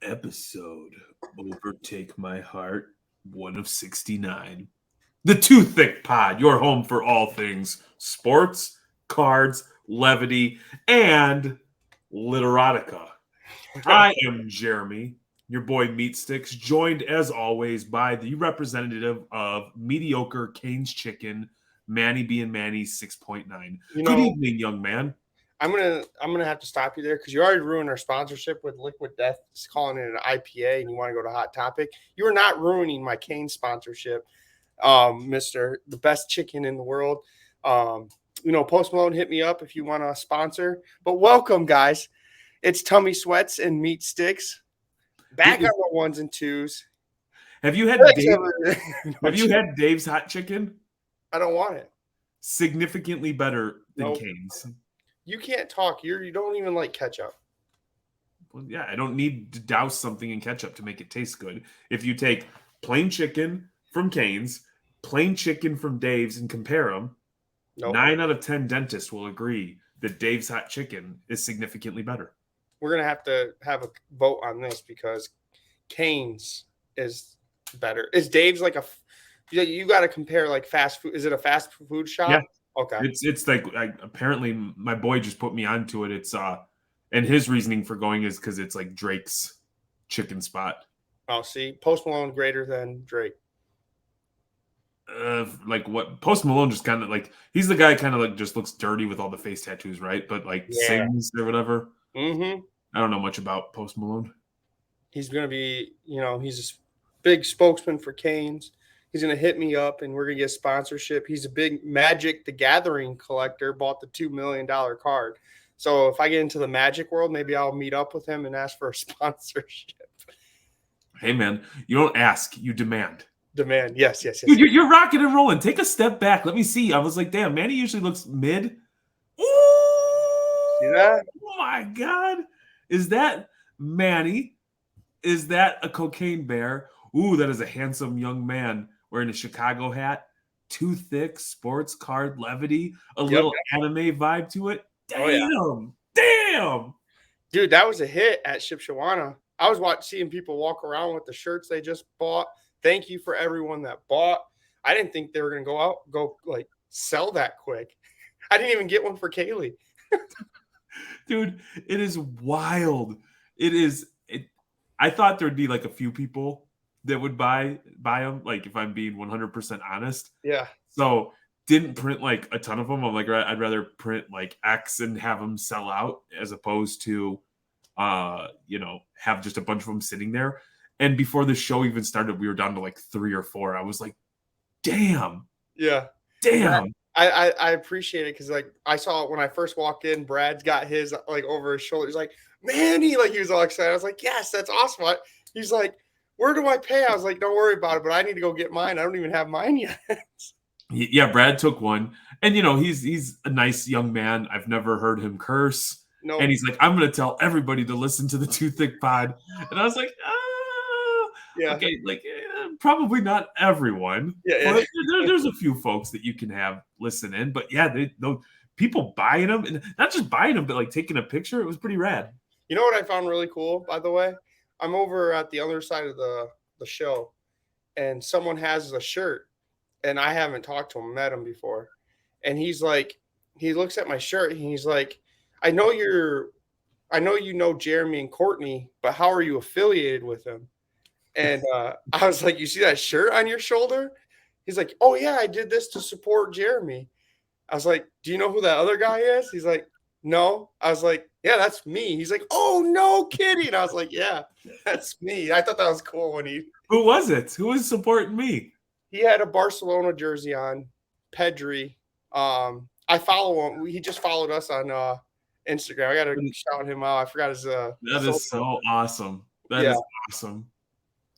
episode Overtake My Heart, one of 69. The Too Thick Pod, your home for all things sports, cards, levity, and literotica. I am Jeremy, your boy Meat Sticks, joined as always by the representative of mediocre Cane's Chicken, Manny being Manny 6.9. Good evening, young man. I'm gonna have to stop you there because you already ruined our sponsorship with Liquid Death, just calling it an IPA, and you want to go to Hot Topic. You are not ruining my Cane sponsorship, Mister, the best chicken in the world. Post Malone, hit me up if you want to sponsor. But welcome, guys. It's Tummy Sweats and Meat Sticks. Back on the ones and twos. Have you had Dave's hot chicken? I don't want it. Significantly better than Cane's. You can't talk. You don't even like ketchup. Well, yeah, I don't need to douse something in ketchup to make it taste good. If you take plain chicken from Cane's, plain chicken from Dave's, and compare them, 9 out of 10 dentists will agree that Dave's hot chicken is significantly better. We're going to have a vote on this because Cane's is better. Is Dave's like you got to compare like fast food. Is it a fast food shop? Yeah. Okay. It's like apparently my boy just put me onto it. It's and his reasoning for going is because it's like Drake's chicken spot. Oh, see, Post Malone greater than Drake. Like what Post Malone just kind of like he's the guy kind of like just looks dirty with all the face tattoos, right? But like sings or whatever. Mm-hmm. I don't know much about Post Malone. He's gonna be, he's a big spokesman for Cane's. He's going to hit me up, and we're going to get sponsorship. He's a big Magic the Gathering collector, bought the $2 million card. So if I get into the Magic world, maybe I'll meet up with him and ask for a sponsorship. Hey, man, you don't ask, you demand. Demand, yes. Dude, you're rocking and rolling. Take a step back. Let me see. I was like, damn, Manny usually looks mid. Ooh! See that? Oh, my God. Is that Manny? Is that a cocaine bear? Ooh, that is a handsome young man. Wearing a Chicago hat, too thick, sports card levity, a little anime vibe to it. Damn. Dude, that was a hit at Shipshawana. I was seeing people walk around with the shirts they just bought. Thank you for everyone that bought. I didn't think they were going to go sell that quick. I didn't even get one for Kaylee. Dude, it is wild. I thought there'd be like a few people that would buy them, like if I'm being 100% honest. Yeah. So didn't print like a ton of them. I'm like, I'd rather print like X and have them sell out as opposed to, have just a bunch of them sitting there. And before the show even started, we were down to like 3 or 4. I was like, damn. Yeah. Damn. I appreciate it because like I saw it when I first walked in. Brad's got his like over his shoulder. He's like, Manny, like he was all excited. I was like, yes, that's awesome. He's like, where do I pay? I was like, don't worry about it, but I need to go get mine. I don't even have mine yet. Yeah, Brad took one. And, he's a nice young man. I've never heard him curse. No. And he's like, I'm going to tell everybody to listen to the Too Thick Pod. And I was like, yeah. Okay, like probably not everyone. Yeah. But there's a few folks that you can have listen in. But, yeah, those people buying them. And not just buying them, but, like, taking a picture. It was pretty rad. You know what I found really cool, by the way? I'm over at the other side of the show, and someone has a shirt, and I haven't talked to him, met him before. And he's like, he looks at my shirt, and he's like, I know you know Jeremy and Courtney, but how are you affiliated with them? And I was like, you see that shirt on your shoulder? He's like, oh, yeah, I did this to support Jeremy. I was like, do you know who that other guy is? He's like, no. I was like, yeah, that's me. He's like, oh, no kidding. I was like, yeah, that's me. I thought that was cool when Who was it? Who was supporting me? He had a Barcelona jersey on, Pedri. I follow him. He just followed us on Instagram. I got to shout him out. I forgot his That is so awesome. That is awesome.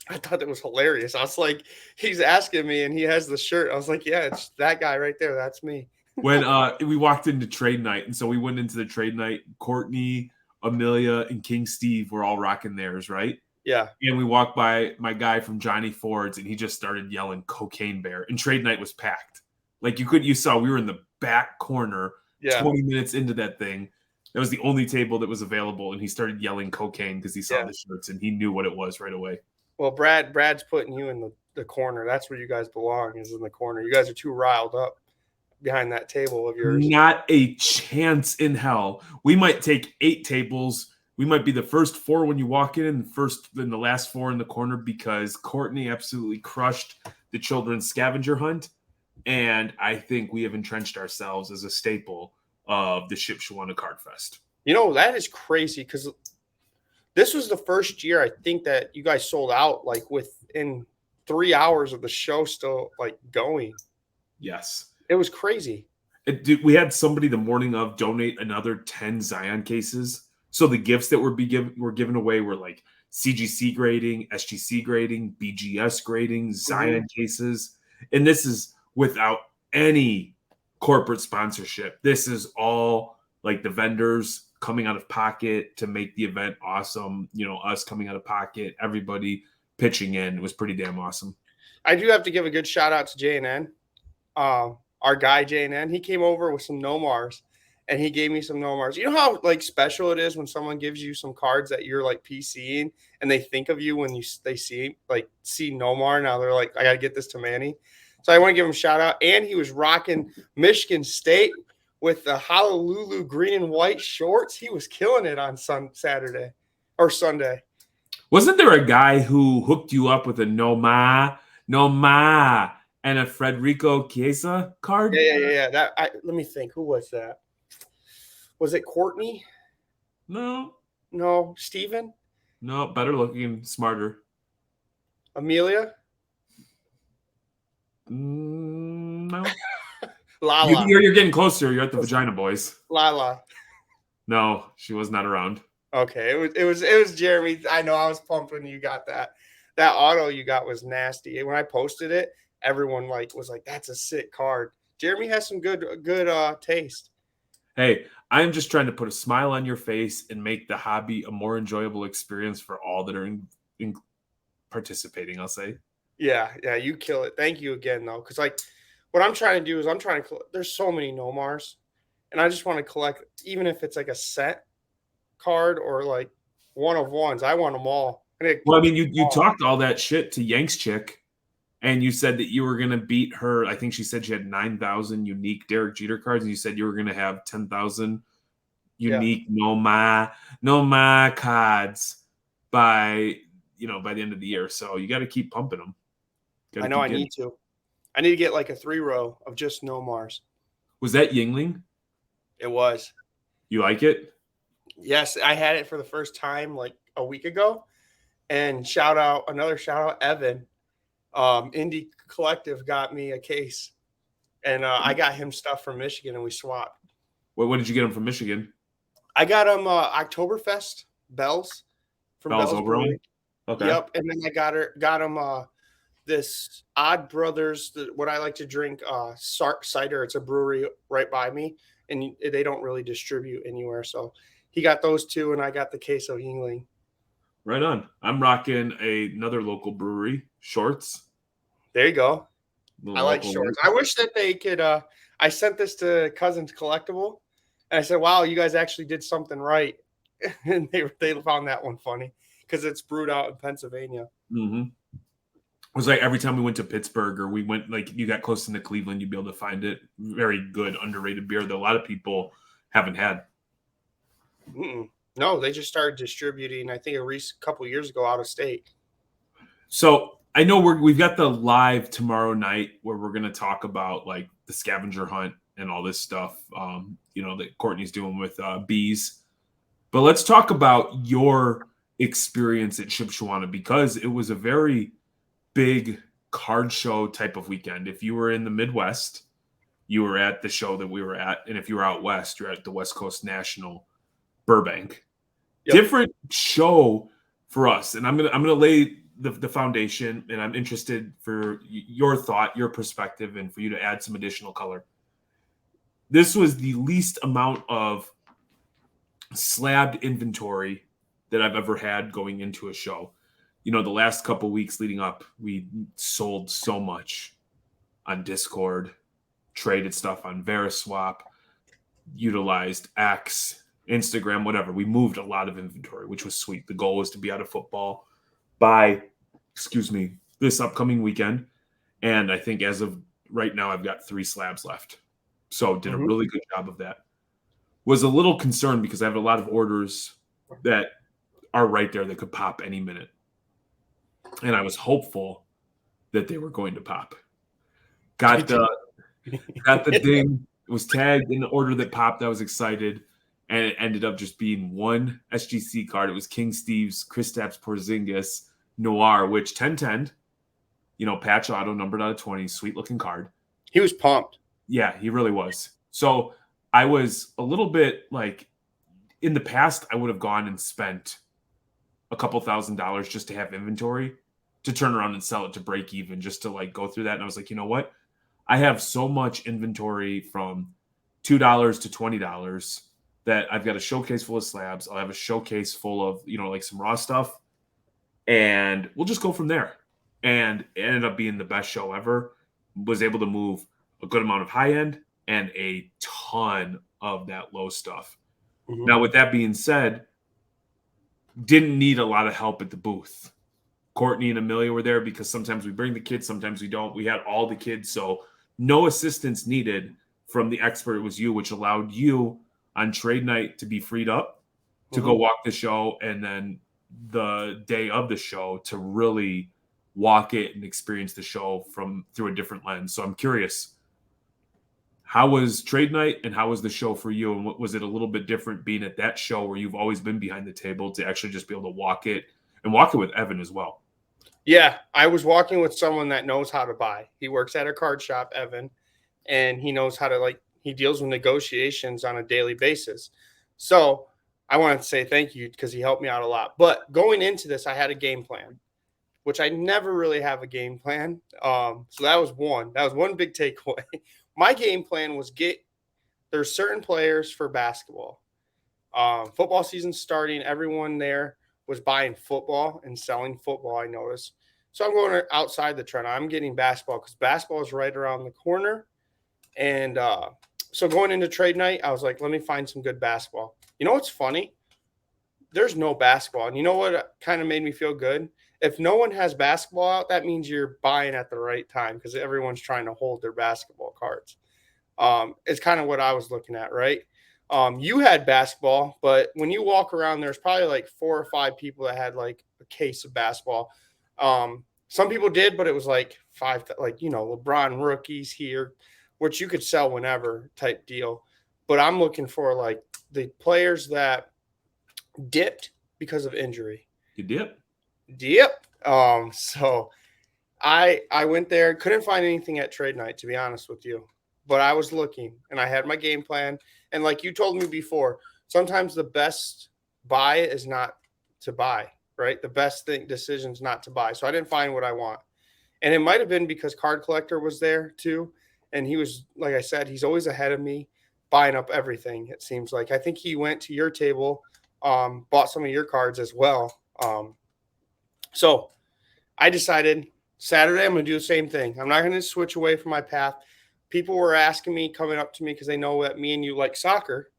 I thought that was hilarious. I was like, he's asking me, and he has the shirt. I was like, yeah, it's that guy right there. That's me. When we walked into trade night, and so we went into the trade night, Courtney, Amelia, and King Steve were all rocking theirs, right? Yeah. And we walked by my guy from Johnny Ford's, and he just started yelling "Cocaine Bear," and trade night was packed. Like you saw, we were in the back corner, 20 minutes into that thing. That was the only table that was available, and he started yelling cocaine because he saw Yeah. the shirts, and he knew what it was right away. Well, Brad's putting you in the corner. That's where you guys belong, is in the corner. You guys are too riled up behind that table of yours. Not a chance in hell. We might take 8 tables. We might be the first 4 when you walk in, and then the last 4 in the corner, because Courtney absolutely crushed the children's scavenger hunt, and I think we have entrenched ourselves as a staple of the Shipshewana Card Fest. You know, that is crazy because this was the first year I think that you guys sold out like within 3 hours of the show still like going. Yes. It was crazy. We had somebody the morning of donate another 10 Zion cases. So the gifts that were given away were like CGC grading, SGC grading, BGS grading, Zion cases. And this is without any corporate sponsorship. This is all like the vendors coming out of pocket to make the event awesome. You know, us coming out of pocket, everybody pitching in. It was pretty damn awesome. I do have to give a good shout out to JNN. Our guy JNN, he came over with some Nomars and he gave me some Nomars. You know how like special it is when someone gives you some cards that you're like PCing and they think of you when they see Nomar. Now they're like, I gotta get this to Manny. So I want to give him a shout out. And he was rocking Michigan State with the Honolulu green and white shorts. He was killing it on Saturday or Sunday. Wasn't there a guy who hooked you up with a no ma, and a Federico Chiesa card? Yeah. Let me think. Who was that? Was it Courtney? No. Steven? No, better looking, smarter. Amelia? No. Lala. You're getting closer. You're at the Vagina Boys. Lala. No, she was not around. Okay, it was Jeremy. I know, I was pumped when you got that. That auto you got was nasty. When I posted it, everyone was like, "That's a sick card." Jeremy has some good taste. Hey, I'm just trying to put a smile on your face and make the hobby a more enjoyable experience for all that are in participating, I'll say. Yeah, you kill it. Thank you again, though, because like what I'm trying to do is there's so many Nomars, and I just want to collect, even if it's like a set card or like one of ones. I want them all. Well, I mean, you talked all that shit to Yank's chick, and you said that you were going to beat her. I think she said she had 9,000 unique Derek Jeter cards, and you said you were going to have 10,000 unique no ma cards by the end of the year. So you got to keep pumping them. I know I need to. I need to get like a 3-row of just Nomars. Was that Yingling? It was. You like it? Yes, I had it for the first time like a week ago. And another shout out, Evan. Indie Collective got me a case. And I got him stuff from Michigan and we swapped. What did you get him from Michigan? I got him Oktoberfest Bells from Bells Oberon. Okay. Yep. And then I got him this Odd Brothers, what I like to drink, cider. It's a brewery right by me, and they don't really distribute anywhere. So he got those two, and I got the case of Yingling. Right on. I'm rocking another local brewery, Shorts. There you go. I like Shorts. I wish that they could. I sent this to Cousins Collectible, and I said, "Wow, you guys actually did something right," and they found that one funny because it's brewed out in Pennsylvania. Mm-hmm. It was like every time we went to Pittsburgh or we went, like you got close into Cleveland, you'd be able to find it. Very good, underrated beer that a lot of people haven't had. No, they just started distributing, I think, a couple of years ago out of state. So I know we've got the live tomorrow night where we're going to talk about like the scavenger hunt and all this stuff, that Courtney's doing with bees. But let's talk about your experience at Shipshewana, because it was a very big card show type of weekend. If you were in the Midwest, you were at the show that we were at, and if you were out west, you're at the West Coast National Burbank. Yep. Different show for us, and I'm gonna lay the foundation, and I'm interested for your thought, your perspective, and for you to add some additional color. This was the least amount of slabbed inventory that I've ever had going into a show. The last couple weeks leading up, we sold so much on Discord, traded stuff on Veriswap, utilized X Instagram, whatever. We moved a lot of inventory, which was sweet. The goal was to be out of football by, this upcoming weekend. And I think as of right now, I've got 3 slabs left. So did a really good job of that. Was a little concerned because I have a lot of orders that are right there that could pop any minute. And I was hopeful that they were going to pop. Got the ding. It was tagged in the order that popped. I was excited. And it ended up just being one SGC card. It was King Steve's Kristaps Porzingis Noir, which 10-10, patch auto, numbered out of 20, sweet looking card. He was pumped. Yeah, he really was. So I was a little bit like, in the past, I would have gone and spent a couple $1,000s just to have inventory to turn around and sell it to break even, just to like go through that. And I was like, you know what? I have so much inventory from $2 to $20 that I've got a showcase full of slabs. I'll have a showcase full of, like some raw stuff. And we'll just go from there. And it ended up being the best show ever. Was able to move a good amount of high end and a ton of that low stuff. Mm-hmm. Now, with that being said, didn't need a lot of help at the booth. Courtney and Amelia were there because sometimes we bring the kids, sometimes we don't. We had all the kids, so no assistance needed from the expert. It was you, which allowed you on trade night to be freed up to go walk the show, and then the day of the show to really walk it and experience the show through a different lens. So I'm curious, how was trade night and how was the show for you? And what was it a little bit different being at that show where you've always been behind the table to actually just be able to walk it with Evan as well? Yeah, I was walking with someone that knows how to buy. He works at a card shop, Evan, and he knows how to he deals with negotiations on a daily basis. So I wanted to say thank you because he helped me out a lot. But going into this, I had a game plan, which I never really have a game plan. So that was one. That was one big takeaway. My game plan was there's certain players for basketball. Football season starting, everyone there was buying football and selling football, I noticed. So I'm going outside the trend. I'm getting basketball because basketball is right around the corner. And so going into trade night, I was like, let me find some good basketball. You know what's funny? There's no basketball. And you know what kind of made me feel good? If no one has basketball out, that means you're buying at the right time because everyone's trying to hold their basketball cards. It's kind of what I was looking at, right? You had basketball, but when you walk around, there's probably like 4 or 5 people that had like a case of basketball. Some people did, but it was like 5, LeBron rookies here, which you could sell whenever type deal. But I'm looking for like the players that dipped because of injury. You dip? Yep. So I went there, couldn't find anything at trade night, to be honest with you. But I was looking and I had my game plan. And like you told me before, sometimes the best buy is not to buy, right? The best decision is not to buy. So I didn't find what I want. And it might have been because Card Collector was there too. And he was, like I said, he's always ahead of me buying up everything, it seems like. I think he went to your table, bought some of your cards as well. So I decided Saturday I'm going to do the same thing. I'm not going to switch away from my path. People were asking me, coming up to me because they know that me and you like soccer.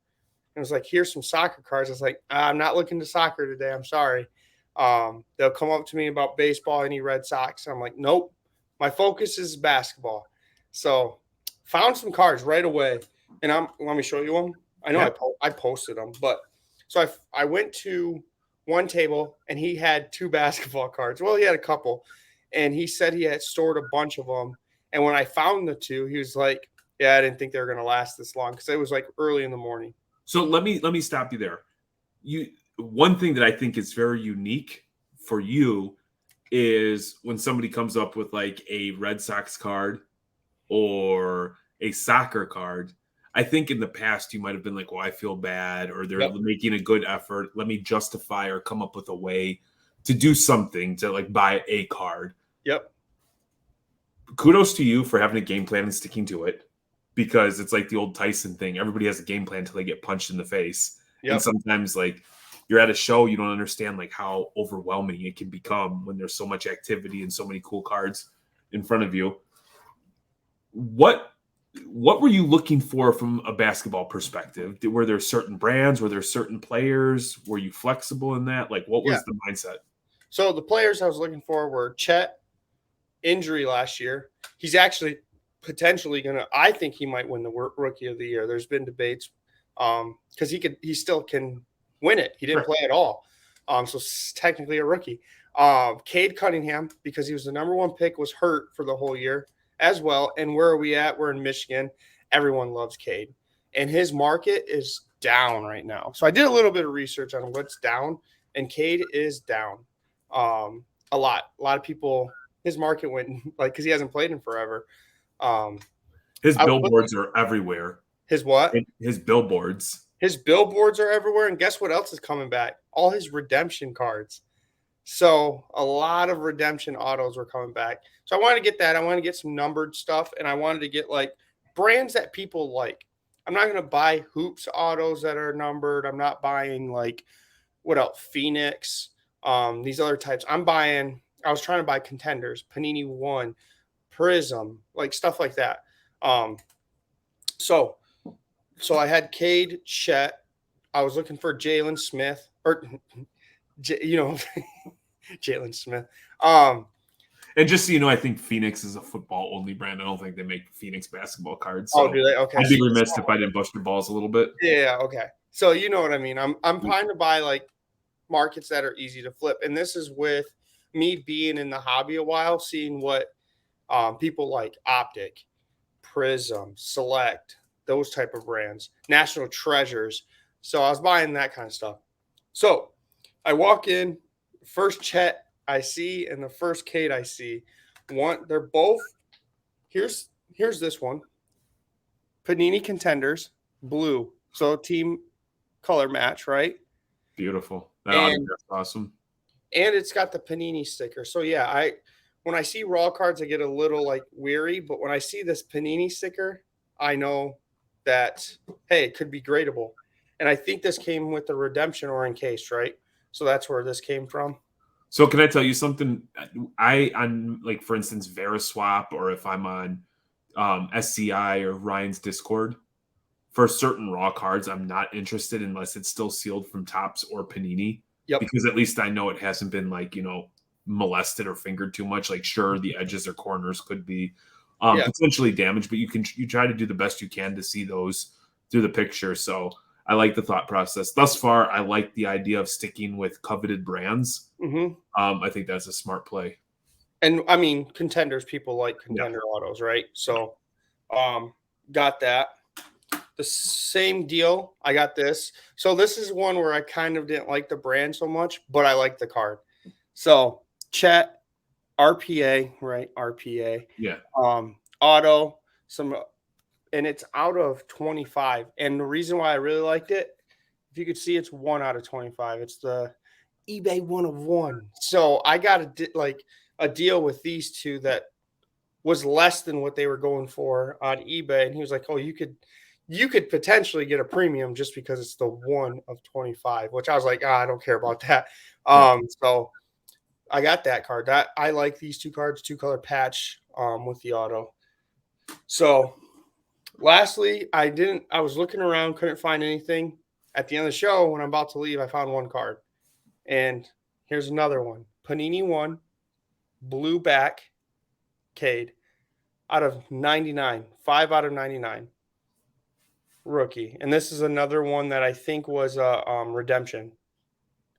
And I was like, here's some soccer cards. I was like, I'm not looking to soccer today. I'm sorry. They'll come up to me about baseball, any Red Sox. I'm like, nope, my focus is basketball. So found some cards right away. And let me show you them. I know I posted them, but so I went to one table and he had 2 basketball cards. Well, he had a couple, and he said he had stored a bunch of them. And when I found the 2, he was like, yeah, I didn't think they were going to last this long because it was like early in the morning. So let me stop you there. One thing that I think is very unique for you is when somebody comes up with like a Red Sox card or a soccer card. I think in the past you might have been like, well, I feel bad, or they're making a good effort. Let me justify or come up with a way to do something to like buy a card. Yep. Kudos to you for having a game plan and sticking to it, because it's like the old Tyson thing. Everybody has a game plan until they get punched in the face. Yep. And sometimes like you're at a show, you don't understand like how overwhelming it can become when there's so much activity and so many cool cards in front of you. What what were you looking for from a basketball perspective? Were there certain brands? Were there certain players? Were you flexible in that? Like, what Yeah. was the mindset? So the players I was looking for were Chet, injury last year. He's actually potentially gonna. I think he might win the rookie of the year. There's been debates because he still can win it. He didn't play at all, so technically a rookie. Cade Cunningham, because he was the number one pick, was hurt for the whole year as well. And where are we at? We're in Michigan. Everyone loves Cade, and his market is down right now. So I did a little bit of research on what's down, and Cade is down a lot. A lot of people. His market went like because he hasn't played in forever. His billboards are everywhere. His what? His billboards. His billboards are everywhere, and guess what else is coming back? All his redemption cards. So a lot of redemption autos were coming back. So I wanted to get that. I wanted to get some numbered stuff, and I wanted to get like brands that people like. I'm not going to buy Hoops autos that are numbered. I'm not buying like what else? Phoenix. These other types. I was trying to buy Contenders, Panini One, Prism, like stuff like that. So I had Cade, Chet. I was looking for Jalen Smith, or Jalen Smith. And just so you know, I think Phoenix is a football only brand. I don't think they make Phoenix basketball cards. So do they? Okay. I'd be remiss if I didn't bust your balls a little bit. Yeah. Okay. So you know what I mean. I'm trying to buy like markets that are easy to flip, and this is with me being in the hobby a while, seeing what people like Optic, Prism, Select, those type of brands, National Treasures. So I was buying that kind of stuff. So I walk in, first Chet I see and the first Cade I see. They're both. Here's this one. Panini Contenders, blue. So team color match, right? Beautiful. That's awesome. And it's got the Panini sticker. So yeah, when I see raw cards, I get a little like weary, but when I see this Panini sticker, I know that hey, it could be gradable. And I think this came with the redemption or encased, right? So that's where this came from. So can I tell you something? On like for instance Veriswap, or if I'm on SCI or Ryan's Discord, for certain raw cards, I'm not interested unless it's still sealed from Topps or Panini. Yep. Because at least I know it hasn't been like, molested or fingered too much. Like sure, the edges or corners could be potentially damaged, but you try to do the best you can to see those through the picture. So I like the thought process. Thus far, I like the idea of sticking with coveted brands. Mm-hmm. I think that's a smart play. And I mean, Contenders, people like Contender autos, right? So got that. The same deal. I got this. So this is one where I kind of didn't like the brand so much, but I like the card. So Chet, RPA, right? RPA. Yeah. Auto, and it's out of 25. And the reason why I really liked it, if you could see, it's 1 out of 25. It's the eBay 1 of 1. So I got a deal with these two that was less than what they were going for on eBay. And he was like, oh, you could potentially get a premium just because it's the 1 of 25, which I was like, I don't care about that. So I got that card. That I like these two cards, 2-color patch with the auto. So lastly, I was looking around, couldn't find anything. At the end of the show, when I'm about to leave, I found one card. And here's another one. Panini 1, blue back, Cade, out of 99, 5 out of 99. Rookie. And this is another one that I think was a redemption.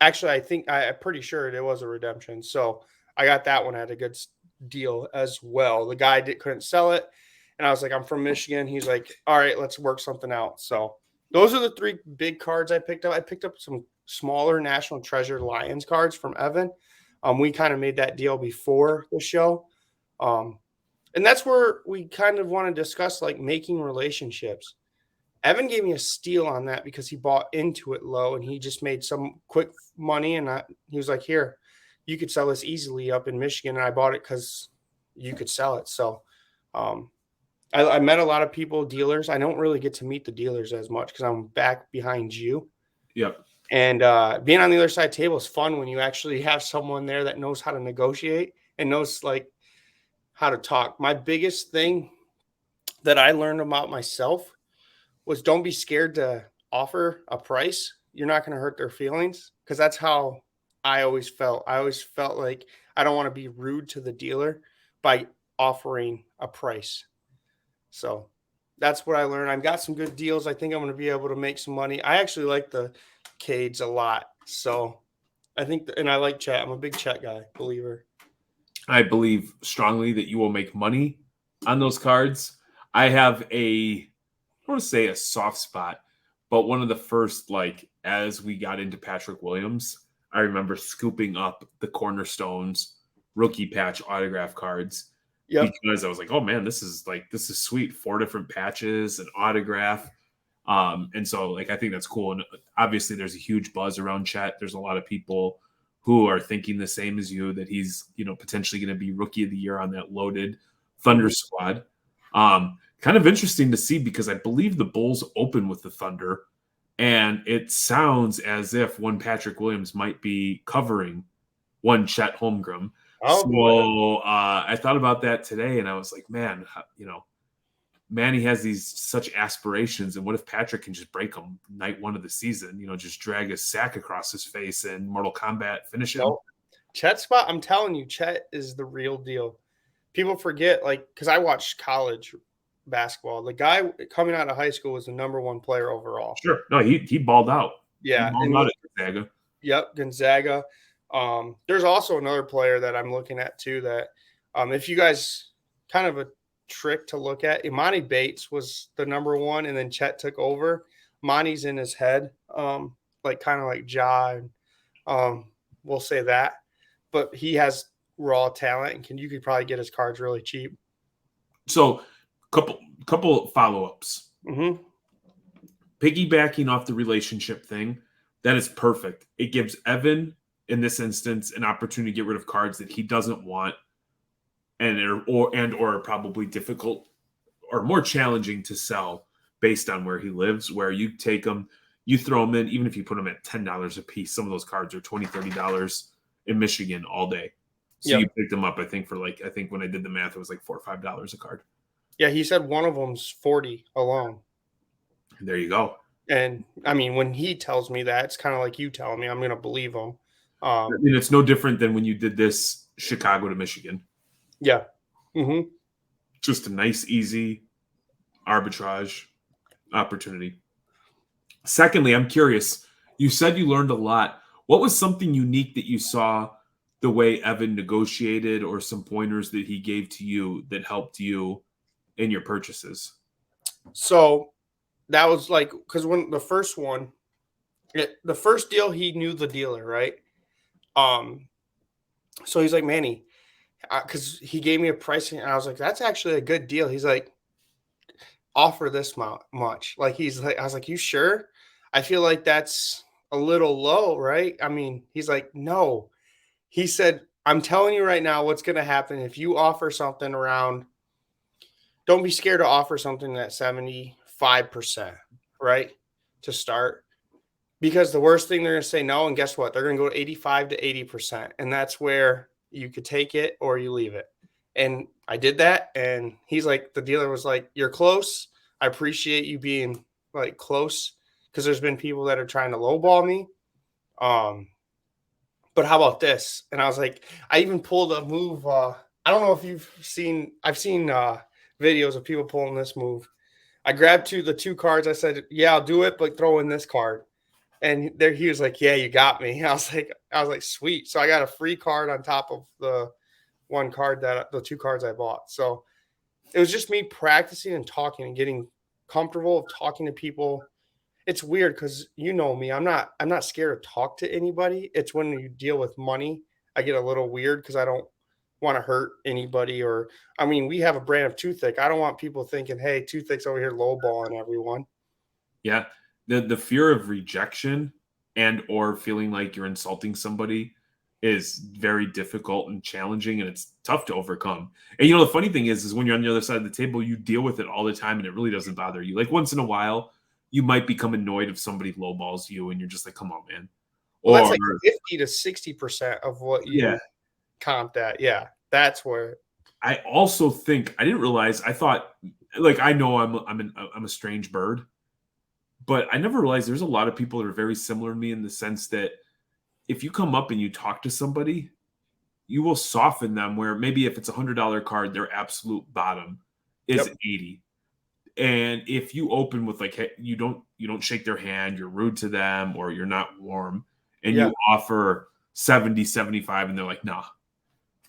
Actually, I'm pretty sure it was a redemption. So I got that one at a good deal as well. The guy couldn't sell it. And I was like, I'm from Michigan. He's like, all right, let's work something out. So those are the 3 big cards I picked up. I picked up some smaller National Treasure Lions cards from Evan. We kind of made that deal before the show. And that's where we kind of want to discuss like making relationships. Evan gave me a steal on that because he bought into it low and he just made some quick money. And he was like, here, you could sell this easily up in Michigan. And I bought it because you could sell it. So I met a lot of people, dealers. I don't really get to meet the dealers as much because I'm back behind you. Yep. And being on the other side of the table is fun when you actually have someone there that knows how to negotiate and knows like how to talk. My biggest thing that I learned about myself was don't be scared to offer a price. You're not going to hurt their feelings, because that's how I always felt. I always felt like I don't want to be rude to the dealer by offering a price. So that's what I learned. I've got some good deals. I think I'm going to be able to make some money. I actually like the Cades a lot. So I think, and I like chat. I'm a big chat guy, believer. I believe strongly that you will make money on those cards. I have I want to say a soft spot, but one of the first, like, as we got into Patrick Williams, I remember scooping up the Cornerstones rookie patch autograph cards because I was like, oh man, this is sweet. 4 different patches, an autograph. And so, like, I think that's cool. And obviously there's a huge buzz around Chet. There's a lot of people who are thinking the same as you, that he's, potentially going to be rookie of the year on that loaded Thunder squad. Kind of interesting to see, because I believe the Bulls open with the Thunder, and it sounds as if one Patrick Williams might be covering one Chet Holmgren. So I thought about that today, and I was like, man, Manny has such aspirations, and what if Patrick can just break him night one of the season? Just drag a sack across his face and Mortal Kombat finish him. Chet spot, I'm telling you, Chet is the real deal. People forget, like, because I watched college basketball. The guy coming out of high school was the #1 player overall. Sure, no, he balled out. Yeah, he balled out at Gonzaga. Yep, Gonzaga. There's also another player that I'm looking at too. That, if you guys, kind of a trick to look at, Imani Bates was the #1, and then Chet took over. Monty's in his head, like kind of like Ja. We'll say that, but he has raw talent, and you could probably get his cards really cheap. So, couple follow-ups. Mm-hmm. Piggybacking off the relationship thing, that is perfect. It gives Evan, in this instance, an opportunity to get rid of cards that he doesn't want, or probably difficult or more challenging to sell based on where he lives, where you take them, you throw them in, even if you put them at $10 a piece, some of those cards are $20, $30 in Michigan all day. So you pick them up, I think when I did the math, it was like $4 or $5 a card. Yeah, he said one of them's 40 alone. There you go. And I mean, when he tells me that, it's kind of like you telling me, I'm going to believe him. I mean, it's no different than when you did this Chicago to Michigan. Yeah. Mm-hmm. Just a nice, easy arbitrage opportunity. Secondly, I'm curious. You said you learned a lot. What was something unique that you saw the way Evan negotiated, or some pointers that he gave to you that helped you in your purchases? So that was like, because when the first one, the first deal, he knew the dealer, right? So he's like, Manny, because he gave me a pricing, and I was like, that's actually a good deal. He's like, offer this much. Like, he's like, I was like, you sure? I feel like that's a little low, right? I mean, he's like, no. He said, I'm telling you right now what's going to happen if you offer something around, don't be scared to offer something at 75%, right, to start. Because the worst thing, they're going to say no, and guess what? They're going to go 85 to 80%, and that's where you could take it or you leave it. And I did that, and he's like, the dealer was like, you're close. I appreciate you being, like, close, because there's been people that are trying to lowball me. But how about this? And I was like, I even pulled a move. I don't know if I've seen videos of people pulling this move. I grabbed the two cards. I said, yeah, I'll do it, but throw in this card. And there he was like, yeah, you got me. I was like, sweet. So I got a free card on top of the one card, the two cards I bought. So it was just me practicing and talking and getting comfortable of talking to people. It's weird because you know me. I'm not scared to talk to anybody. It's when you deal with money, I get a little weird because I don't want to hurt anybody. Or, I mean, we have a brand of Toothick. I don't want people thinking, hey, Tooththick's over here lowballing everyone. Yeah. The fear of rejection and or feeling like you're insulting somebody is very difficult and challenging, and it's tough to overcome. And the funny thing is when you're on the other side of the table, you deal with it all the time, and it really doesn't bother you. Like, once in a while, you might become annoyed if somebody lowballs you, and you're just like, come on, man. Well, that's like 50 to 60% of what you comp that. Yeah, that's where. I also think, I didn't realize, I thought like I know I'm a strange bird, but I never realized there's a lot of people that are very similar to me in the sense that if you come up and you talk to somebody, you will soften them where maybe if it's $100 card, their absolute bottom is Yep. 80. And if you open with like, hey, you don't shake their hand, you're rude to them or you're not warm, and Yeah. you offer 70, 75, and they're like, nah.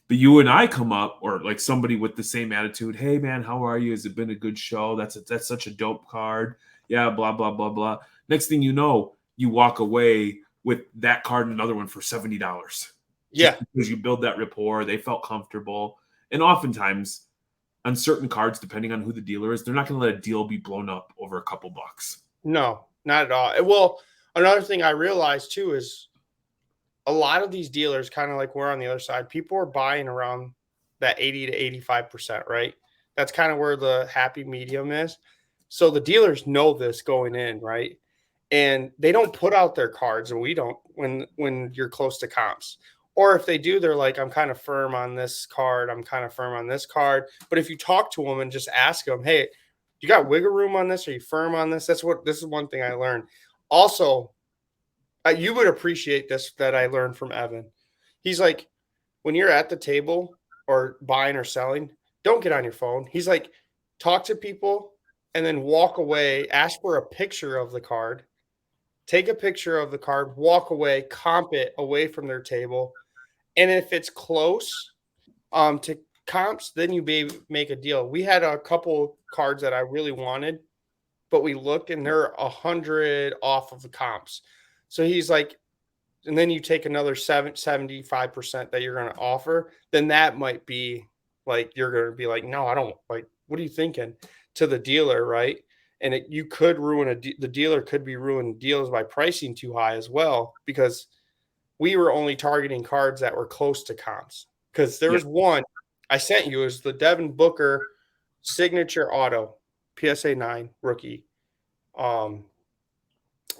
But you and I come up, or like somebody with the same attitude, hey man, how are you? Has it been a good show? That's such a dope card. Yeah, blah, blah, blah, blah. Next thing you know, you walk away with that card and another one for $70. Just Yeah. because you build that rapport, they felt comfortable. And oftentimes on certain cards, depending on who the dealer is, they're not going to let a deal be blown up over a couple bucks. No, not at all. Well, another thing I realized too is a lot of these dealers, kind of like we're on the other side, people are buying around that 80 to 85%, right? That's kind of where the happy medium is. So the dealers know this going in, right? And they don't put out their cards, and we don't when you're close to comps. Or if they do, they're like, I'm kind of firm on this card. I'm kind of firm on this card. But if you talk to them and just ask them, hey, you got wiggle room on this? Are you firm on this? This is one thing I learned. Also, you would appreciate this that I learned from Evan. He's like, when you're at the table or buying or selling, don't get on your phone. He's like, talk to people and then walk away, ask for a picture of the card, take a picture of the card, walk away, comp it away from their table. And if it's close to comps, then you make a deal. We had a couple cards that I really wanted, but we looked and they're 100 off of the comps. So he's like, and then you take another 75% that you're going to offer, then that might be like, you're going to be like, no, I don't like, what are you thinking to the dealer? Right. And you could ruin the dealer could be ruining deals by pricing too high as well, because we were only targeting cards that were close to comps. Because there Yeah. was one I sent you is the Devin Booker signature auto PSA 9 rookie.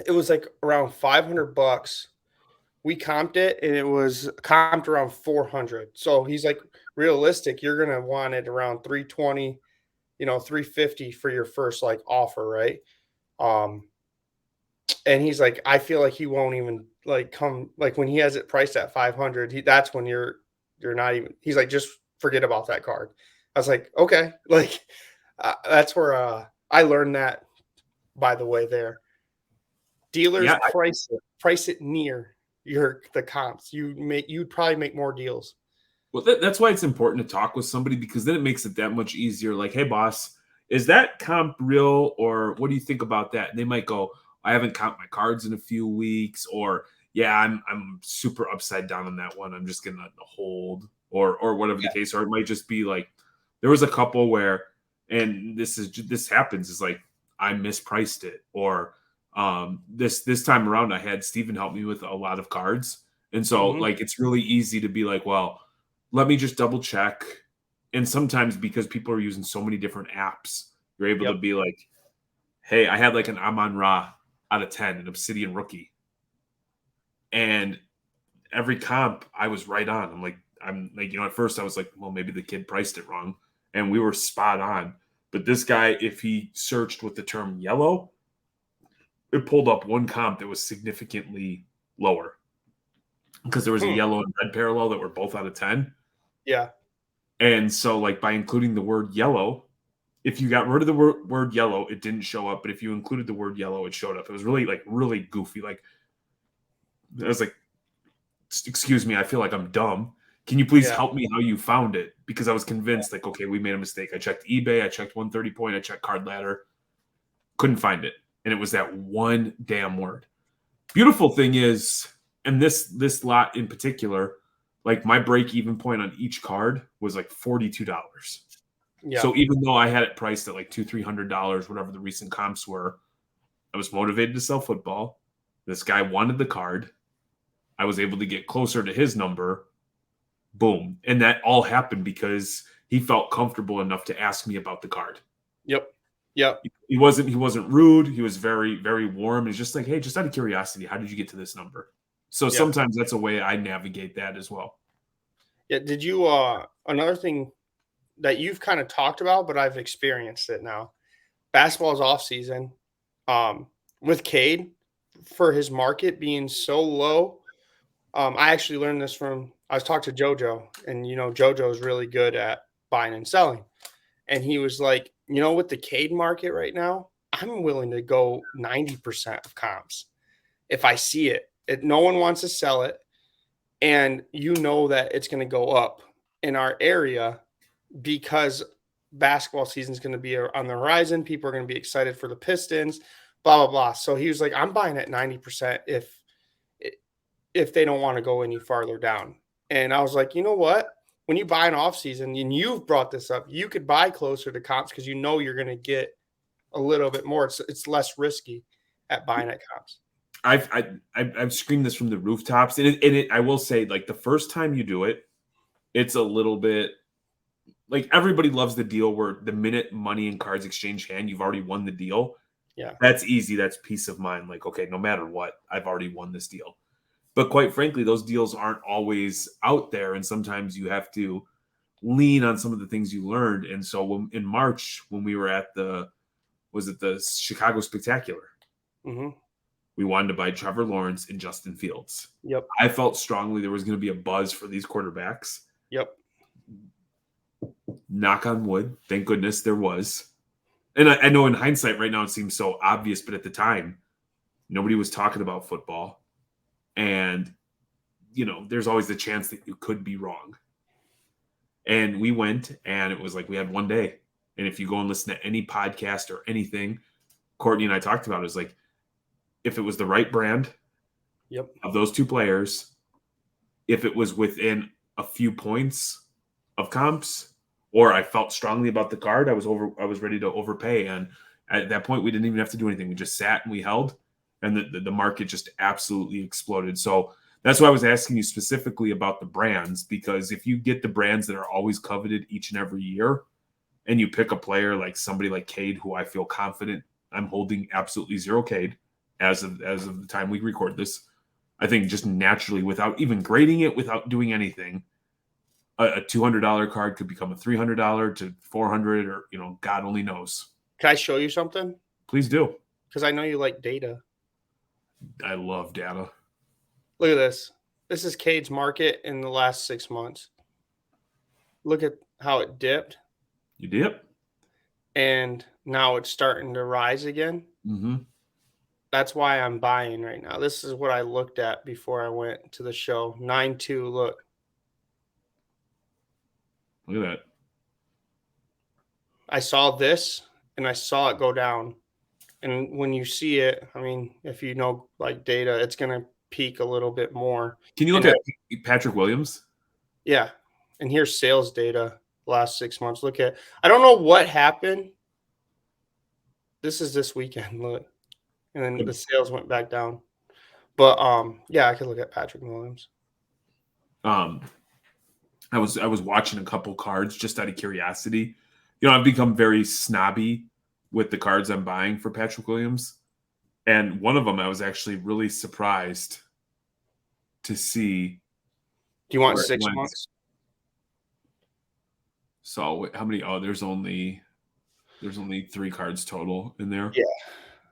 It was like around $500. We comped it and it was comped around 400. So he's like, realistic, you're gonna want it around 320, 350 for your first like offer, right? Um, and he's like, I feel like he won't even like come like when he has it priced at 500. That's when you're not even. He's like, just forget about that card. I was like, okay, like that's where I learned that. By the way, there dealers Yeah, price it near the comps. You'd probably make more deals. well, that's why it's important to talk with somebody because then it makes it that much easier. Like, hey, boss, is that comp real, or what do you think about that? And they might go, I haven't comped my cards in a few weeks, or yeah, I'm super upside down on that one. I'm just gonna hold, or whatever the case. Or it might just be like there was a couple where, and this happens is like I mispriced it, or this time around I had Steven help me with a lot of cards, and so like it's really easy to be like, well, let me just double check. And sometimes because people are using so many different apps, you're able to be like, hey, I had like an Amon Ra out of 10, an Obsidian rookie. And every comp I was right on. I'm like, at first I was like, well, maybe the kid priced it wrong. And we were spot on. But this guy, if he searched with the term yellow, it pulled up one comp that was significantly lower because there was a yellow and red parallel that were both out of 10. Yeah. And so, like, by including the word yellow, if you got rid of the word yellow, it didn't show up. But if you included the word yellow, it showed up. It was really goofy. Like, I was like, excuse me, I feel like I'm dumb. Can you please help me how you found it? Because I was convinced, like, okay, we made a mistake. I checked eBay, I checked 130 Point, I checked Card Ladder. Couldn't find it. And it was that one damn word. Beautiful thing is, and this lot in particular, like my break-even point on each card was like $42. Yeah. So even though I had it priced at like $200-300, whatever the recent comps were, I was motivated to sell football. This guy wanted the card. I was able to get closer to his number. Boom. And that all happened because he felt comfortable enough to ask me about the card. Yep. He wasn't rude. He was very, very warm. He's just like, hey, just out of curiosity, how did you get to this number? So sometimes that's a way I navigate that as well. Yeah. Did you another thing that you've kind of talked about, but I've experienced it now. Basketball is off season. With Cade, for his market being so low, I actually learned this from I was talking to JoJo, and JoJo is really good at buying and selling, and he was like, with the Cade market right now, I'm willing to go 90% of comps if I see it. No one wants to sell it, and that it's going to go up in our area because basketball season is going to be on the horizon. People are going to be excited for the Pistons, blah blah blah. So he was like, I'm buying at 90% if they don't want to go any farther down. And I was like, you know what? When you buy an off season, and you've brought this up, you could buy closer to comps because you're going to get a little bit more. It's less risky at buying at comps. I've screamed this from the rooftops, and I will say, like, the first time you do it, it's a little bit like everybody loves the deal where the minute money and cards exchange hand, you've already won the deal. Yeah, that's easy. That's peace of mind. Like, okay, no matter what, I've already won this deal. But quite frankly, those deals aren't always out there, and sometimes you have to lean on some of the things you learned. And so in March, when we were at the Chicago Spectacular, we wanted to buy Trevor Lawrence and Justin Fields. Yep. I felt strongly there was going to be a buzz for these quarterbacks. Yep. Knock on wood. Thank goodness there was. And I know in hindsight right now it seems so obvious, but at the time, nobody was talking about football. And, there's always the chance that you could be wrong. And we went, and it was like we had one day. And if you go and listen to any podcast or anything, Courtney and I talked about it, was like, if it was the right brand of those two players, if it was within a few points of comps, or I felt strongly about the card, I was ready to overpay. And at that point, we didn't even have to do anything. We just sat and we held, and the market just absolutely exploded. So that's why I was asking you specifically about the brands, because if you get the brands that are always coveted each and every year, and you pick a player like somebody like Cade, who I feel confident I'm holding absolutely zero Cade as of the time we record this, I think just naturally, without even grading it, without doing anything, a $200 card could become a $300 to $400, or God only knows. Can I show you something? Please do. Because I know you like data. I love data. Look at this. This is Cade's market in the last 6 months. Look at how it dipped. You dip. And now it's starting to rise again. Mm-hmm. That's why I'm buying right now. This is what I looked at before I went to the show. 9.2, look. Look at that. I saw this, and I saw it go down. And when you see it, I mean, if you know like data, it's going to peak a little bit more. Can you look at Patrick Williams? Yeah. And here's sales data last 6 months. Look at, I don't know what happened. This is this weekend, look. And then the sales went back down. But yeah, I could look at Patrick Williams. I was watching a couple cards just out of curiosity. I've become very snobby with the cards I'm buying for Patrick Williams. And one of them I was actually really surprised to see. Do you want 6 months? So how many? Oh, there's only 3 cards total in there. Yeah.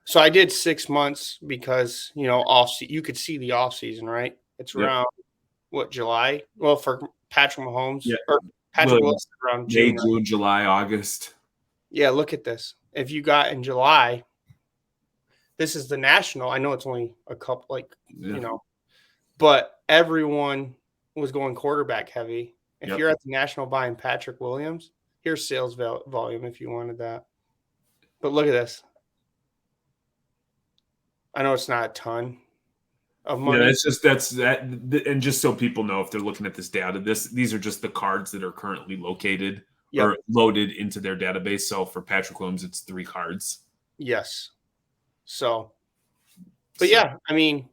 So I did 6 months because, you could see the off season, right? It's around July? Well, for Patrick Mahomes or Patrick Williams around May, June, July, August. Yeah, look at this. If you got in July, this is the national. I know it's only a couple, but everyone was going quarterback heavy. If you're at the national buying Patrick Williams, here's sales volume if you wanted that. But look at this. I know it's not a ton of money. Yeah, that's that. And just so people know, if they're looking at this data, these are just the cards that are currently located or loaded into their database. So for Patrick Williams, it's 3 cards. Yes. So, but yeah, I mean,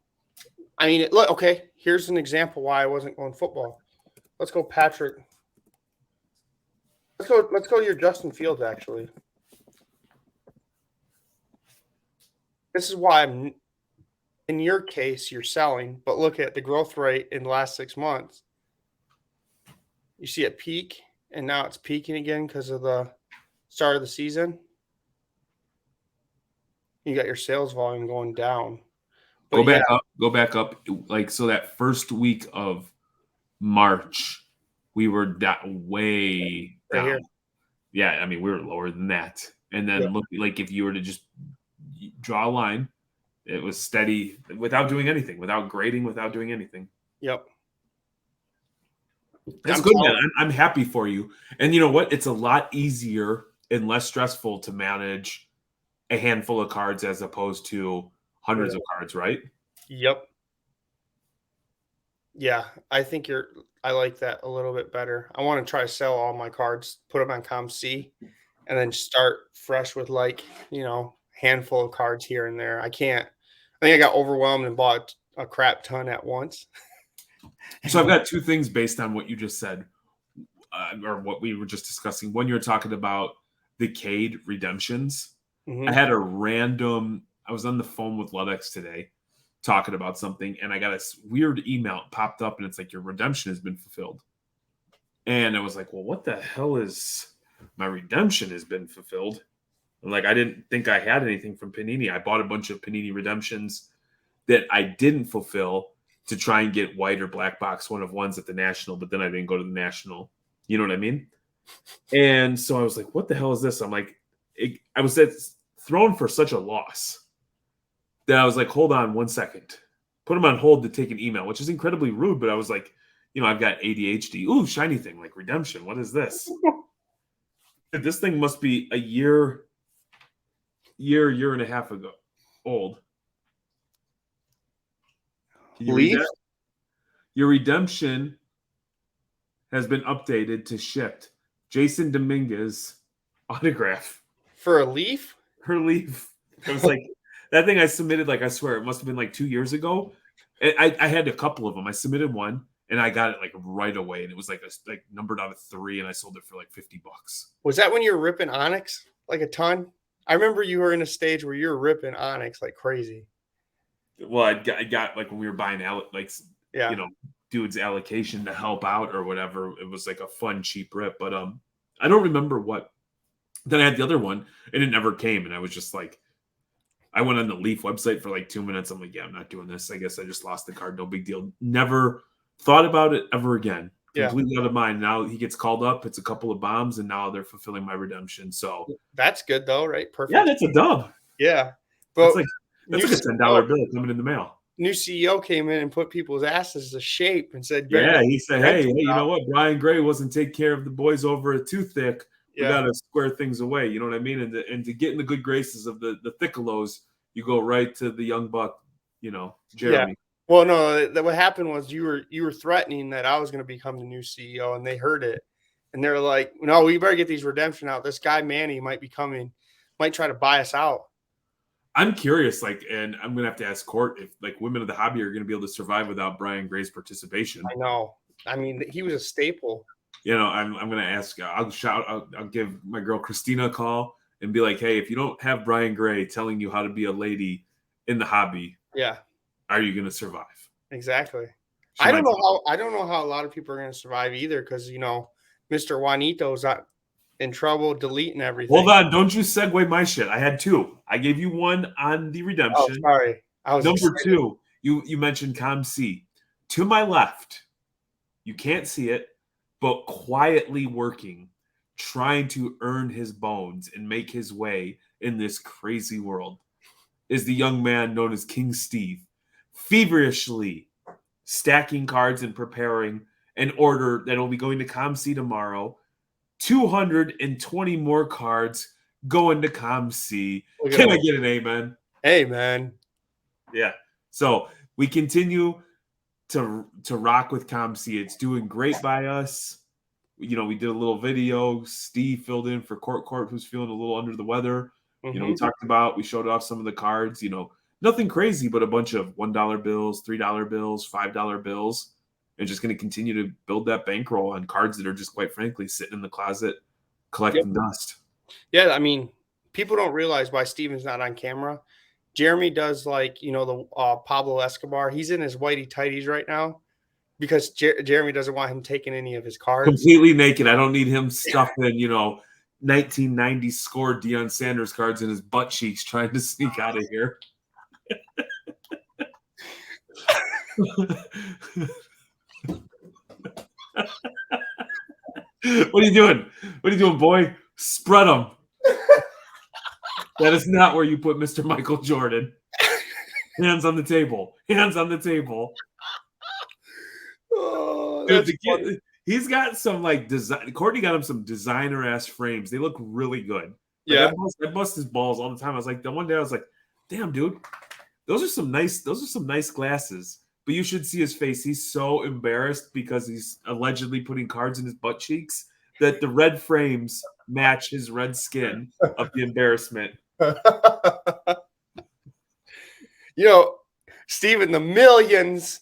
look, okay, here's an example why I wasn't going football. Let's go, Patrick. Let's go to your Justin Fields, actually. This is why in your case, you're selling, but look at the growth rate in the last 6 months. You see it peak, and now it's peaking again because of the start of the season. You got your sales volume going down. Go But yeah, back up. Go back up. Like, so that first week of March, we were way right down. here. Yeah, I mean, we were lower than that. And Yep. then look, like if you were to just draw a line, it was steady without doing anything, without grading, without doing anything. Yep. That's I'm good, man. telling I'm happy for you. And you know what? It's a lot easier and less stressful to manage a handful of cards as opposed to you. hundreds of cards, right? Yep. Yeah, I think I like that a little bit better. I want to try to sell all my cards, put them on ComC, and then start fresh with like, handful of cards here and there. I can't. I think I got overwhelmed and bought a crap ton at once. So I've got two things based on what you just said, or what we were just discussing. One, you're talking about the Cade redemptions. I Mhm. had a random. I was on the phone with Ludex today, talking about something, and I got a weird email popped up, and it's like your redemption has been fulfilled. And I was like, well, what the hell is my redemption has been fulfilled? And like, I didn't think I had anything from Panini. I bought a bunch of Panini redemptions that I didn't fulfill to try and get white or black box one of ones at the national, but then I didn't go to the national. You know what I mean? And so I was like, what the hell is this? I'm like, I was thrown for such a loss that I was like, hold on 1 second. Put him on hold to take an email, which is incredibly rude, but I was like, I've got ADHD. Ooh, shiny thing, like redemption. What is this? This thing must be a year and a half ago old. Can you read Leaf that? Your redemption has been updated to shipped. Jason Dominguez autograph. for a leaf? Her leaf. It was like that thing I submitted, like I swear it must have been like 2 years ago. I had a couple of them. I submitted one and I got it like right away. And it was like numbered out of 3 and I sold it for like $50. Was that when you were ripping Onyx like a ton? I remember you were in a stage where you were ripping Onyx like crazy. Well, I got like when we were buying Yeah. dude's allocation to help out or whatever. It was like a fun, cheap rip. But I don't remember what. Then I had the other one and it never came. And I was just like, I went on the Leaf website for like 2 minutes. I'm like, yeah, I'm not doing this. I guess I just lost the card. No big deal. Never thought about it ever again. Yeah. Completely out of mind. Now he gets called up. It's a couple of bombs, and now they're fulfilling my redemption. So That's good though, right? Perfect. yeah, that's a dub. Yeah. But That's like a $10 bill coming in the mail. New CEO came in and put people's asses to shape and said, yeah, he said, hey, you know what? Brian Gray wasn't taking care of the boys over at Too Thick. We got to square things away. You know what I mean? And to get in the good graces of the Thickelos, you go right to the young buck, Jeremy. Yeah. Well, no, what happened was you were threatening that I was going to become the new CEO, and they heard it, and they're like, "No, we better get these redemption out. This guy Manny might try to buy us out." I'm curious, and I'm gonna have to ask Court if women of the hobby are gonna be able to survive without Brian Gray's participation. I know. I mean, he was a staple. I'm gonna ask. I'll give my girl Christina a call and be like, hey, if you don't have Brian Gray telling you how to be a lady in the hobby, yeah, are you gonna survive? Exactly. I don't know how a lot of people are gonna survive either, because Mr. Juanito's in trouble deleting everything. Hold on, don't you segue my shit. I had 2. I gave you one on the redemption. Oh, sorry. I was number excited. 2. You mentioned ComC. To my left, you can't see it, but quietly working, trying to earn his bones and make his way in this crazy world, is the young man known as King Steve, feverishly stacking cards and preparing an order that will be going to ComC tomorrow. 220 more cards going to ComC. Can I get an amen? Amen. Yeah. So we continue to rock with ComC. It's doing great by us. We did a little video. Steve filled in for Court, who's feeling a little under the weather. We showed off some of the cards. Nothing crazy, but a bunch of $1 bills, $3 bills, $5 bills, and just going to continue to build that bankroll on cards that are just, quite frankly, sitting in the closet collecting dust. Yeah, I mean, people don't realize why Steven's not on camera. Jeremy does the Pablo Escobar. He's in his whitey tighties right now, because Jeremy doesn't want him taking any of his cards. Completely naked. I don't need him stuffing, 1990 score Deion Sanders cards in his butt cheeks trying to sneak out of here. What are you doing? What are you doing, boy? Spread them. That is not where you put Mr. Michael Jordan. Hands on the table. Hands on the table. Oh, Dude, that's funny. he's got some design. Courtney got him some designer ass frames. They look really good. Yeah. I bust his balls all the time. I was like, the one day I was like, damn, dude, those are some nice glasses. But you should see his face. He's so embarrassed because he's allegedly putting cards in his butt cheeks that the red frames match his red skin of the embarrassment. Steven, the millions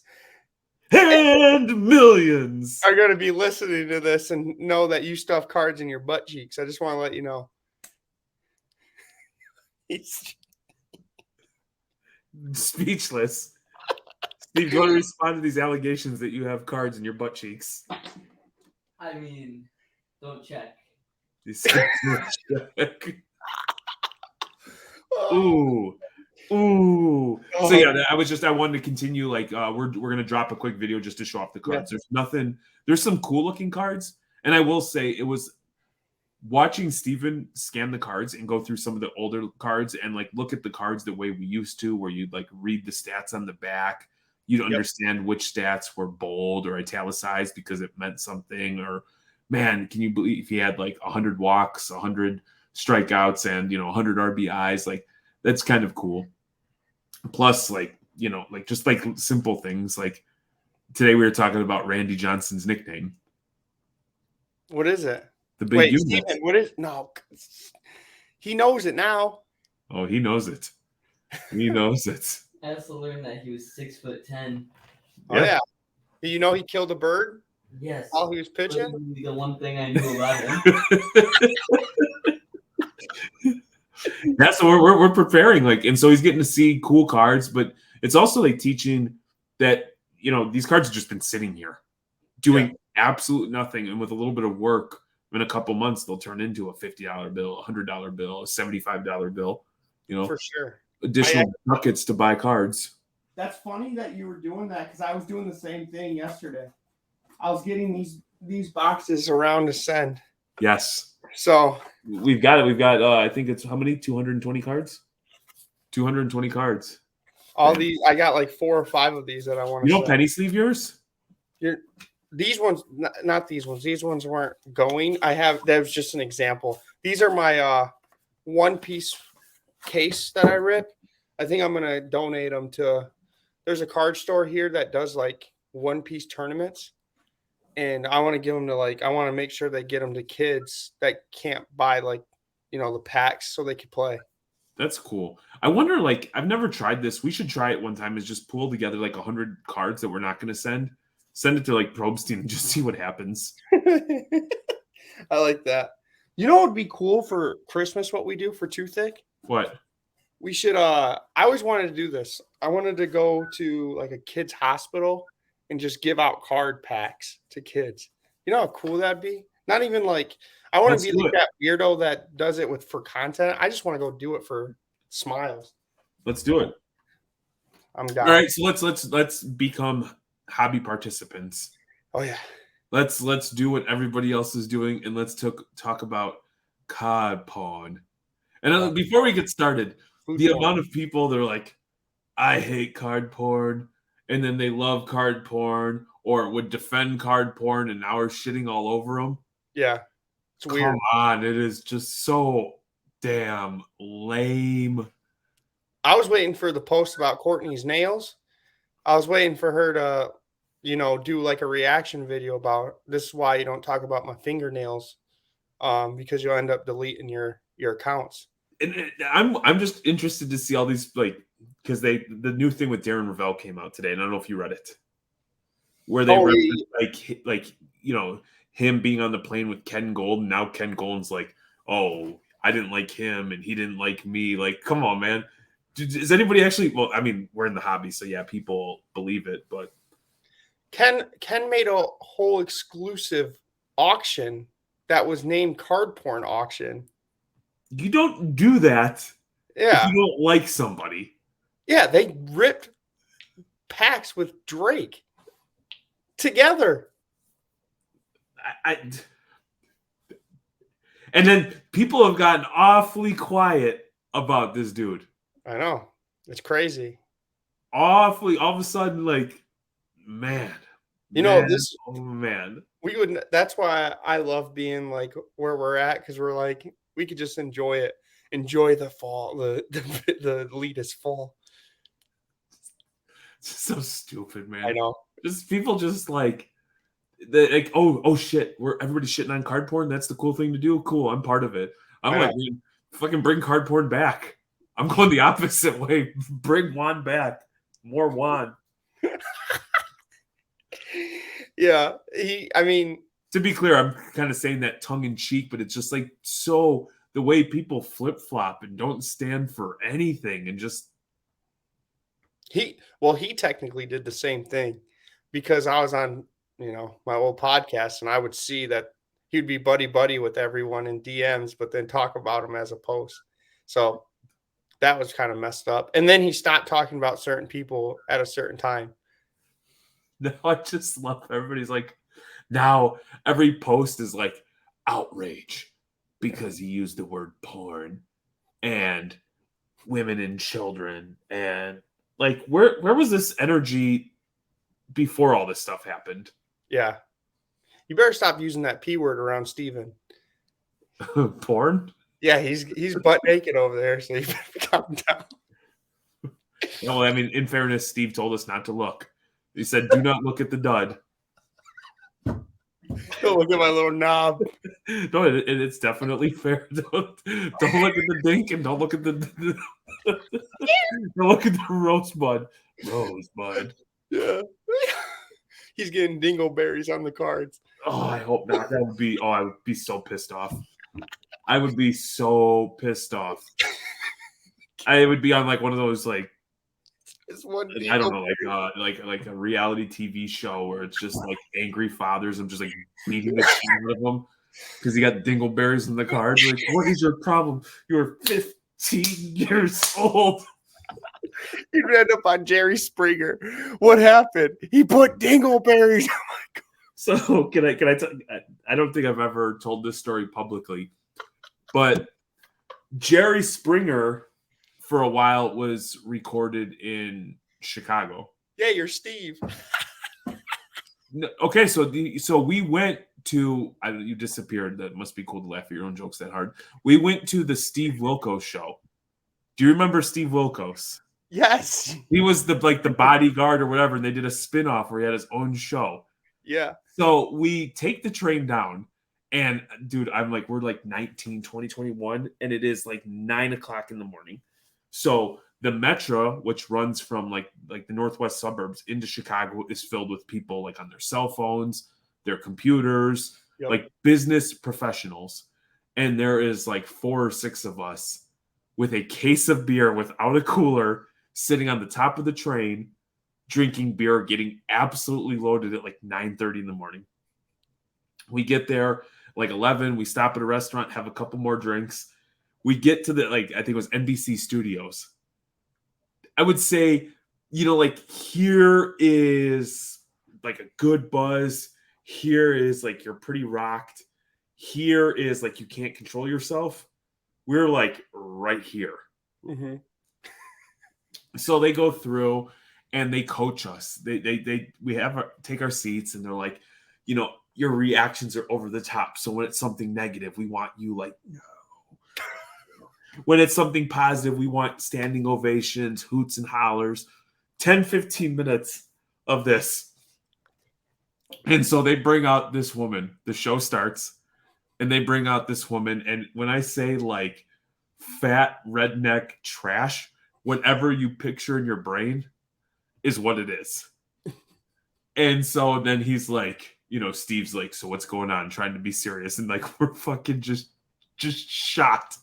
and millions are going to be listening to this and know that you stuff cards in your butt cheeks. I just want to let you know. He's speechless. Steve, do you want to respond to these allegations that you have cards in your butt cheeks? I mean, don't check. Ooh. Ooh. So yeah, I wanted to continue. We're gonna drop a quick video just to show off the cards. Yeah. There's some cool looking cards, and I will say it was watching Steven scan the cards and go through some of the older cards and look at the cards the way we used to, where you'd read the stats on the back. You'd understand which stats were bold or italicized because it meant something. Or, man, can you believe he had 100 walks, 100 strikeouts, and 100 RBIs? That's kind of cool. Plus, just simple things. Today we were talking about Randy Johnson's nickname. What is it? The big unit. Steven, what is? No, he knows it now. Oh, he knows it. He knows it. I also learned that he was 6'10". Oh yeah. He killed a bird. Yes. While he was pitching. The one thing I knew about him. That's what we're preparing. And so he's getting to see cool cards, but it's also teaching that these cards have just been sitting here, doing absolute nothing, and with a little bit of work, in a couple months they'll turn into a $50 bill, a $100 bill, a $75 bill. For sure. Additional buckets to buy cards. That's funny that you were doing that because I was doing the same thing yesterday. I was getting these boxes around to send. Yes. So we've got it. We've got I think it's how many? 220 cards. 220 cards. All these, I got 4 or 5 of these that I want to. You don't penny sleeve yours? These ones, not these ones. These ones weren't going. That was just an example. These are my one-piece case that I rip. I think I'm gonna donate them to. There's a card store here that does one-piece tournaments, and I want to give them to I want to make sure they get them to kids that can't buy the packs so they can play. That's cool. I wonder, I've never tried this. We should try it one time. Is just pull together 100 cards that we're not going to send it to Probstein and just see what happens. I like that. You know what would be cool for Christmas? What we do for Too Thick? What? We should. I always wanted to do this. I wanted to go to a kid's hospital and just give out card packs to kids. You know how cool that'd be? Not even I want to be that weirdo that does it for content. I just want to go do it for smiles. Let's do it. I'm down. All right, so let's become hobby participants. Oh yeah. Let's do what everybody else is doing, and let's talk about Cardporn. And before we get started, amount of people that are I hate Cardporn, and then they love Cardporn or would defend Cardporn, and now are shitting all over them. Yeah, it's weird. Come on, it is just so damn lame. I was waiting for the post about Courtney's nails. I was waiting for her to, do a reaction video about this is why you don't talk about my fingernails, because you'll end up deleting your accounts. And I'm just interested to see all these because the new thing with Darren Ravel came out today, and I don't know if you read it, where they him being on the plane with Ken Golden. Now Ken Golden's oh, I didn't like him and he didn't like me. Come on, man. Is anybody actually? Well, I mean, we're in the hobby, so yeah, people believe it. But Ken made a whole exclusive auction that was named Cardporn auction. You don't do that if Yeah. you don't like somebody. Yeah, they ripped packs with Drake together. And then people have gotten awfully quiet about this dude. I know. It's crazy. Awfully, all of a sudden, like, man. You know, man, this oh man. we would that's why I love being like where we're at, because we're like we could just enjoy it. Enjoy the fall, the elitist fall. It's so stupid, man. I know. Just people just like oh shit, we're everybody's shitting on card porn. That's the cool thing to do. Cool, I'm part of it. I'm I like, know. man, fucking bring card porn back. I'm going the opposite way. Bring Juan back. More Juan. Yeah, I mean, To be clear, I'm kind of saying that tongue in cheek, but it's just like so the way people flip flop and don't stand for anything and just he technically did the same thing, because I was on, my old podcast, and I would see that he'd be buddy with everyone in DMs, but then talk about him as a post. So that was kind of messed up. And then he stopped talking about certain people at a certain time. no, I just love everybody's like now every post is like outrage because he used the word porn and women and children and like where was this energy before all this stuff happened? Yeah. You better stop using that P word around Steven. Porn? Yeah, he's butt naked over there, so you better calm down. No, I mean, in fairness, Steve told us not to look. He said, "Do not look at the dud." Don't look at my little knob. No, it's definitely fair. Don't look at the dink and don't look at don't look at the rosebud. Rosebud. Yeah. He's getting dingleberries on the cards. Oh, I hope not. That would be. Oh, I would be so pissed off. I would be so pissed off. I would be on like one of those like It's one I don't know, like a reality TV show where it's just like angry fathers. I'm just like beating the shit out of them because he got dingleberries in the cards. Like, what is your problem? You're 15 years old. You'd end up on Jerry Springer. What happened? He put dingleberries. So can I tell? I don't think I've ever told this story publicly, but Jerry Springer for a while was recorded in Chicago. Yeah, you're Steve. No, okay, so we went to you disappeared. That must be cool to laugh at your own jokes that hard. We went to the Steve Wilkos show. Do you remember Steve Wilkos? Yes. He was the bodyguard or whatever, and they did a spin-off where he had his own show. Yeah. So we take the train down, and dude, I'm like, we're like 19, 20, 21, and it is like 9 o'clock in the morning. So the metro, which runs from like the northwest suburbs into Chicago, is filled with people like on their cell phones, their computers, Yep. like business professionals. And there is like 4 or 6 of us with a case of beer without a cooler sitting on the top of the train, drinking beer, getting absolutely loaded at like 9:30 in the morning. We get there like 11. We stop at a restaurant, have a couple more drinks. We get to the, like, I think it was NBC Studios. I would say, like here is like a good buzz. Here is like you're pretty rocked. Here is like you can't control yourself. We're like right here. Mm-hmm. So they go through and they coach us. We take our seats and they're like, your reactions are over the top. So when it's something negative, we want you like, no. When it's something positive, we want standing ovations, hoots and hollers. 10, 15 minutes of this. And so they bring out this woman. The show starts and they bring out this woman. And when I say like fat redneck trash, whatever you picture in your brain is what it is. And so then he's like, Steve's like, so what's going on? Trying to be serious. And like, we're fucking just shocked.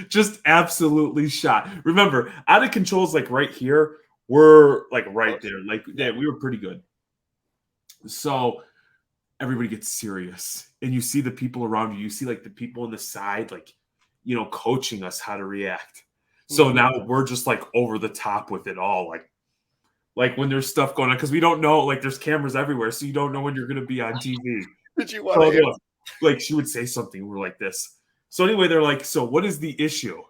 Just absolutely shot. Remember, out of control's like right here. We're like right there. Like, yeah, we were pretty good. So everybody gets serious, and you see the people around you. You see like the people on the side, like, coaching us how to react. So now we're just like over the top with it all, like when there's stuff going on, because we don't know, like there's cameras everywhere, so you don't know when you're going to be on TV. Did you want to? Like she would say something, we're like this. So anyway, they're like, so what is the issue?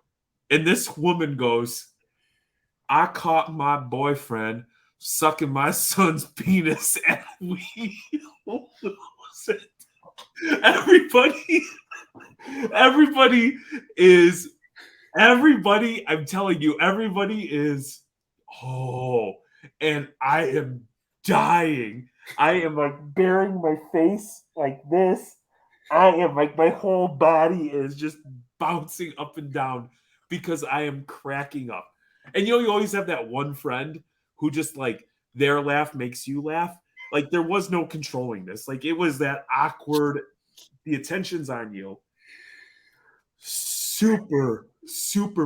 And this woman goes, I caught my boyfriend sucking my son's penis, and we lose it. Everybody, I'm telling you, everybody is, and I am dying. I am like burying my face like this. I am like, my whole body is just bouncing up and down because I am cracking up. And you always have that one friend who just like their laugh makes you laugh. Like there was no controlling this. Like it was that awkward, the attention's on you. Super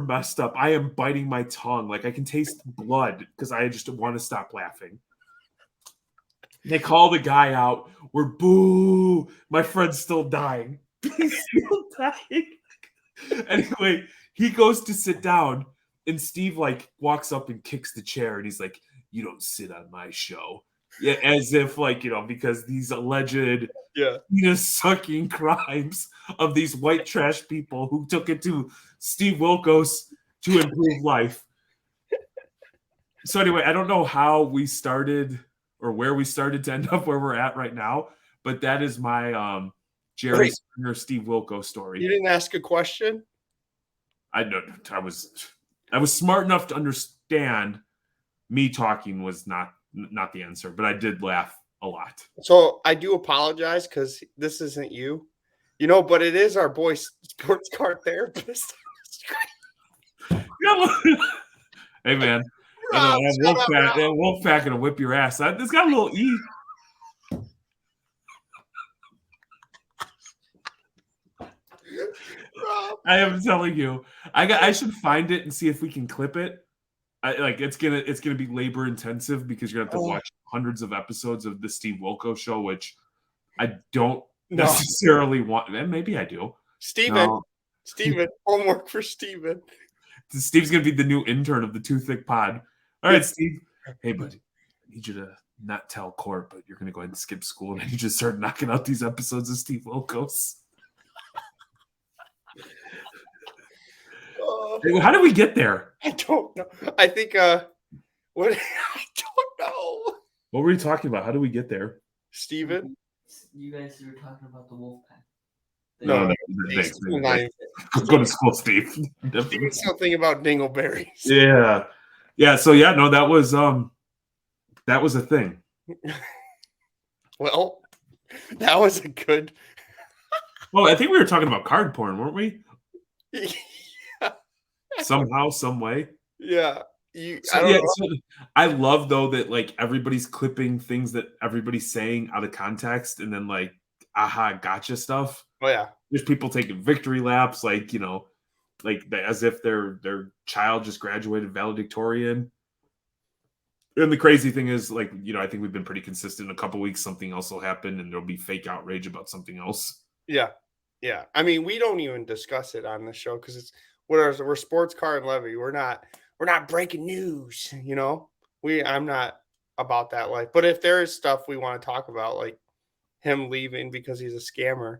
messed up. I am biting my tongue. Like I can taste blood because I just want to stop laughing. They call the guy out. We're boo. My friend's still dying. He's still dying. Anyway, he goes to sit down, and Steve like walks up and kicks the chair, and he's like, "You don't sit on my show." Yeah, as if like, because these alleged sucking crimes of these white trash people who took it to Steve Wilkos to improve life. So anyway, I don't know how we started or where we started to end up where we're at right now, but that is my Jerry Springer, Steve Wilkos story. You didn't ask a question? I was smart enough to understand me talking was not the answer, but I did laugh a lot. So I do apologize because this isn't you, but it is our boy sports car therapist. Hey man, that Wolfpack gonna whip your ass. It's got a little E. I am telling you, I should find it and see if we can clip it. It's gonna be labor intensive because you're gonna have to watch hundreds of episodes of the Steve Wilkos show, which I don't necessarily want. And maybe I do. Steven, homework for Steven. Steve's gonna be the new intern of the Too Thick Pod. All right, Steve. Hey, buddy, I need you to not tell Court, but you're gonna go ahead and skip school, and I need you to start knocking out these episodes of Steve Wilkos. How did we get there? I don't know. I think I don't know. What were you talking about? How did we get there? Steven? You guys were talking about the Wolfpack. No. Thanks. Go to school, Steve. Something about dingleberries. Yeah. So no, that was a thing. Well, that was a good. Well, I think we were talking about card porn, weren't we? Somehow, some way. Yeah. I love though that like everybody's clipping things that everybody's saying out of context, and then like aha gotcha stuff. Oh yeah. There's people taking victory laps, like as if their child just graduated valedictorian. And the crazy thing is, like, I think we've been pretty consistent. In a couple weeks, something else will happen, and there'll be fake outrage about something else. Yeah. I mean, we don't even discuss it on the show because we're sports car and Levy. We're not breaking news. I'm not about that life. But if there is stuff we want to talk about, like him leaving because he's a scammer.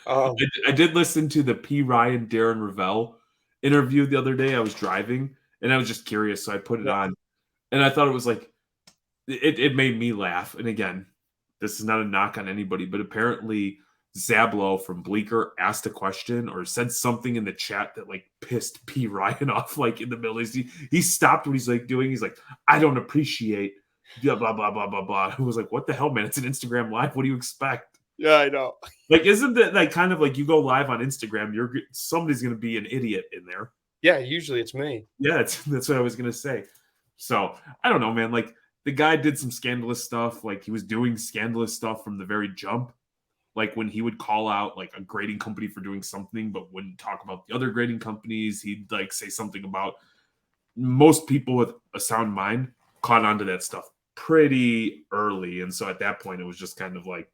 I did listen to the P. Ryan Darren Ravel interview the other day. I was driving and I was just curious, so I put it on, and I thought it was like it made me laugh. And again, this is not a knock on anybody, but apparently Zablo from Bleecker asked a question or said something in the chat that like pissed P. Ryan off, like in the middle. He stopped what he's like doing. He's like, I don't appreciate blah blah blah blah blah blah. Who was like, what the hell, man? It's an Instagram live. What do you expect? Yeah, I know. Like, isn't that like kind of like you go live on Instagram, somebody's gonna be an idiot in there. Yeah, usually it's me. Yeah, that's what I was gonna say. So I don't know, man. Like the guy did some scandalous stuff. Like he was doing scandalous stuff from the very jump. Like when he would call out like a grading company for doing something, but wouldn't talk about the other grading companies. He'd like say something about most people with a sound mind caught onto that stuff pretty early. And so at that point, it was just kind of like,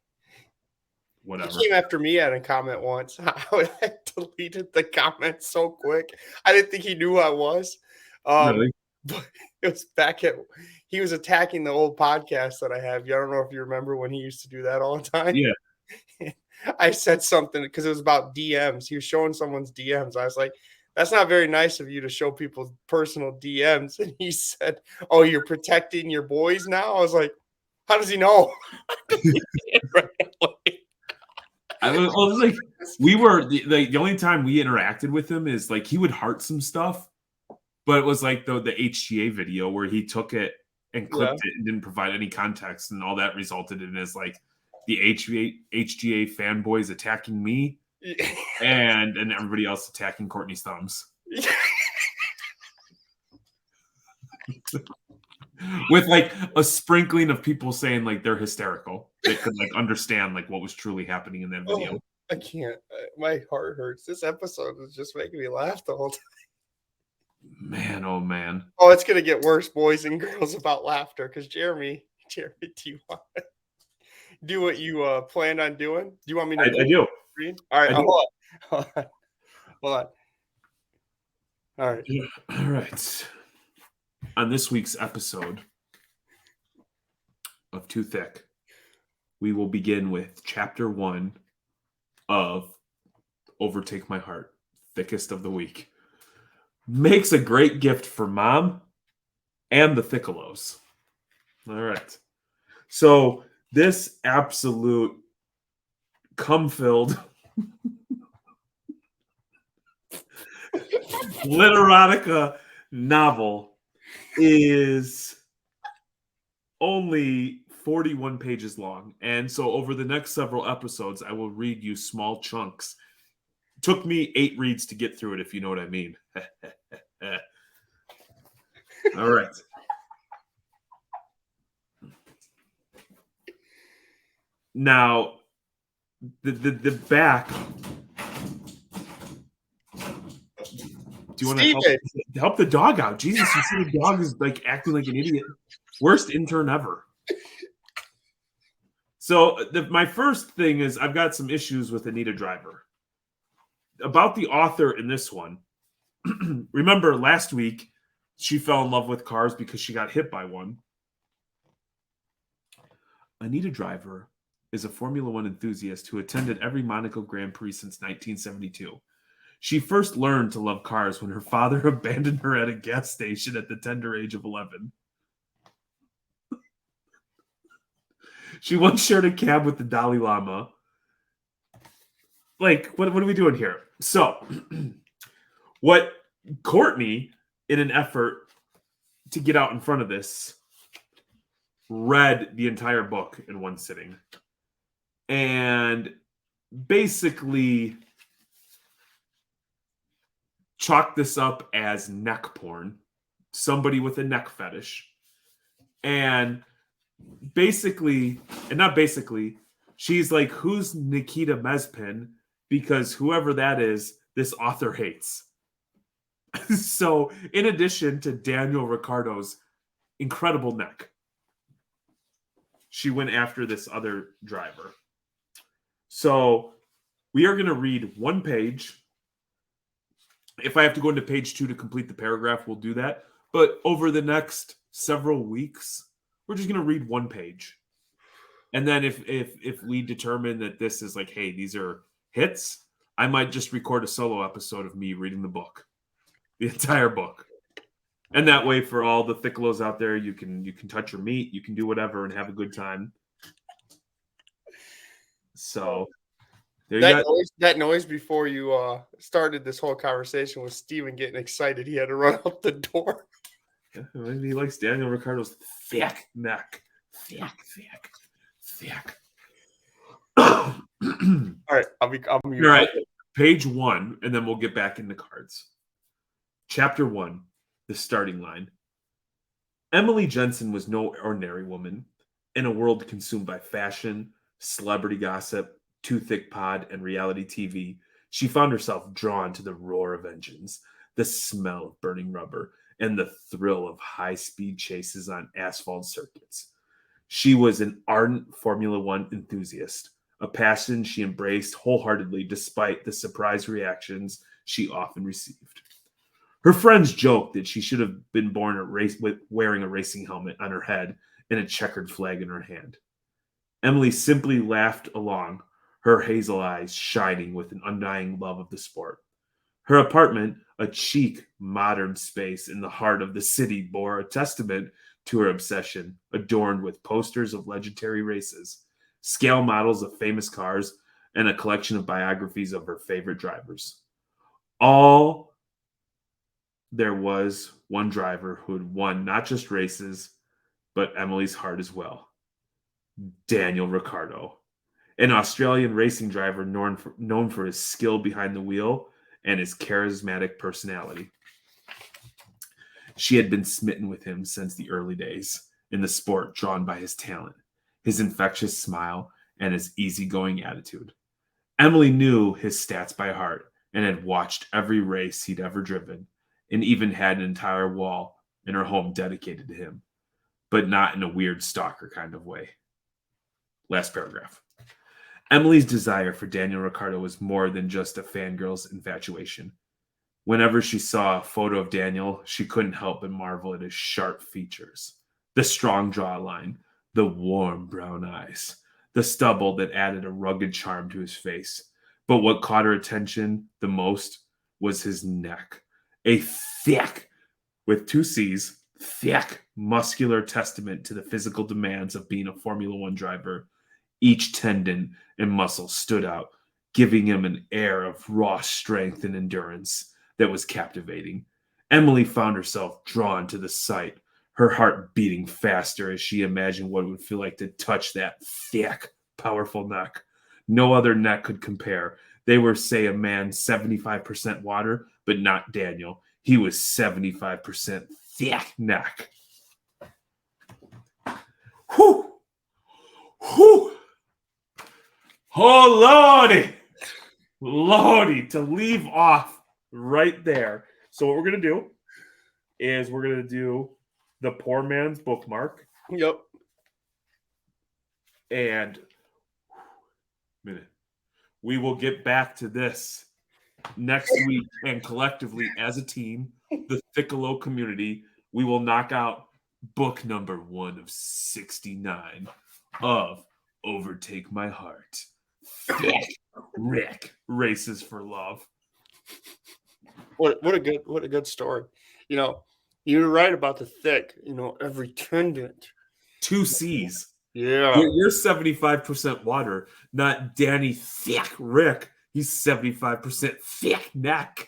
whatever. He came after me at a comment once. I deleted the comment so quick. I didn't think he knew who I was. Really? But it was he was attacking the old podcast that I have. I don't know if you remember when he used to do that all the time. Yeah. I said something because it was about DMs. He was showing someone's DMs. I was like, that's not very nice of you to show people's personal DMs. And he said, oh, you're protecting your boys now? I was like, how does he know? It was like we were the only time we interacted with him is like he would heart some stuff, but it was like the HGA video where he took it and clipped it and didn't provide any context, and all that resulted in is like the HGA fanboys attacking me and everybody else attacking Courtney's thumbs. With like a sprinkling of people saying like they're hysterical. They could like understand like what was truly happening in that video. Oh, I can't. My heart hurts. This episode is just making me laugh the whole time. Man, oh man. Oh, it's gonna get worse, boys and girls, about laughter. Because Jeremy, do you want to do what you planned on doing? Do you want me to? I do. All right, hold on. All right. All right. On this week's episode of Too Thick, we will begin with Chapter 1 of Overtake My Heart, Thickest of the Week. Makes a great gift for Mom and the Thickelos. All right. So this absolute cum-filled literotica novel is only 41 pages long. And so over the next several episodes, I will read you small chunks. Took me 8 reads to get through it, if you know what I mean. All right. Now, the back. Do you want to help the dog out? Jesus, you see the dog is like acting like an idiot. Worst intern ever. So my first thing is I've got some issues with Anita Driver. About the author in this one. Remember last week she fell in love with cars because she got hit by one. Anita Driver is a Formula One enthusiast who attended every Monaco Grand Prix since 1972. She first learned to love cars when her father abandoned her at a gas station at the tender age of 11. She once shared a cab with the Dalai Lama. Like, what are we doing here? So, what Courtney, in an effort to get out in front of this, read the entire book in one sitting. And basically chalk this up as neck porn, somebody with a neck fetish. And basically, and not basically, she's like, who's Nikita Mezpin? Because whoever that is, this author hates. So, in addition to Daniel Ricciardo's incredible neck, she went after this other driver. So, we are going to read one page. If I have to go into page 2 to complete the paragraph, we'll do that. But over the next several weeks, we're just going to read one page. And then if we determine that this is like, hey, these are hits, I might just record a solo episode of me reading the book. The entire book. And that way, for all the Thickelos out there, you can touch your meat, you can do whatever and have a good time. So that noise before you started this whole conversation was Steven getting excited. He had to run out the door. Yeah, he likes Daniel Ricciardo's thick neck. Thick. All right, I'll be all right. Page 1, and then we'll get back into cards. Chapter 1, the starting line. Emily Jensen was no ordinary woman. In a world consumed by fashion, celebrity gossip, Too Thick Pod, and reality TV, she found herself drawn to the roar of engines, the smell of burning rubber, and the thrill of high-speed chases on asphalt circuits. She was an ardent Formula One enthusiast, a passion she embraced wholeheartedly despite the surprise reactions she often received. Her friends joked that she should have been born wearing a racing helmet on her head and a checkered flag in her hand. Emily simply laughed along, her hazel eyes shining with an undying love of the sport. Her apartment, a chic, modern space in the heart of the city, bore a testament to her obsession, adorned with posters of legendary races, scale models of famous cars, and a collection of biographies of her favorite drivers. All there was one driver who had won not just races, but Emily's heart as well. Daniel Ricciardo, an Australian racing driver known for his skill behind the wheel and his charismatic personality. She had been smitten with him since the early days in the sport, drawn by his talent, his infectious smile, and his easygoing attitude. Emily knew his stats by heart and had watched every race he'd ever driven, and even had an entire wall in her home dedicated to him, but not in a weird stalker kind of way. Last paragraph. Emily's desire for Daniel Ricciardo was more than just a fangirl's infatuation. Whenever she saw a photo of Daniel, she couldn't help but marvel at his sharp features, the strong jawline, the warm brown eyes, the stubble that added a rugged charm to his face. But what caught her attention the most was his neck, a thick, with two C's, thick, muscular testament to the physical demands of being a Formula One driver. Each tendon and muscle stood out, giving him an air of raw strength and endurance that was captivating. Emily found herself drawn to the sight, her heart beating faster as she imagined what it would feel like to touch that thick, powerful neck. No other neck could compare. They were, say, a man 75% water, but not Daniel. He was 75% thick neck. Whew! Whew! Oh, Lordy! Lordy, to leave off right there. So what we're going to do is we're going to do the poor man's bookmark. Yep. And we will get back to this next week, and collectively as a team, the Thickalo community, we will knock out book number 1 of 69 of Overtake My Heart. Rick Races for Love. What a good story. You know, you're right about the thick. You know, every tendon. 2 C's. Yeah. You're 75% water, not Danny Thick Rick. He's 75% thick neck.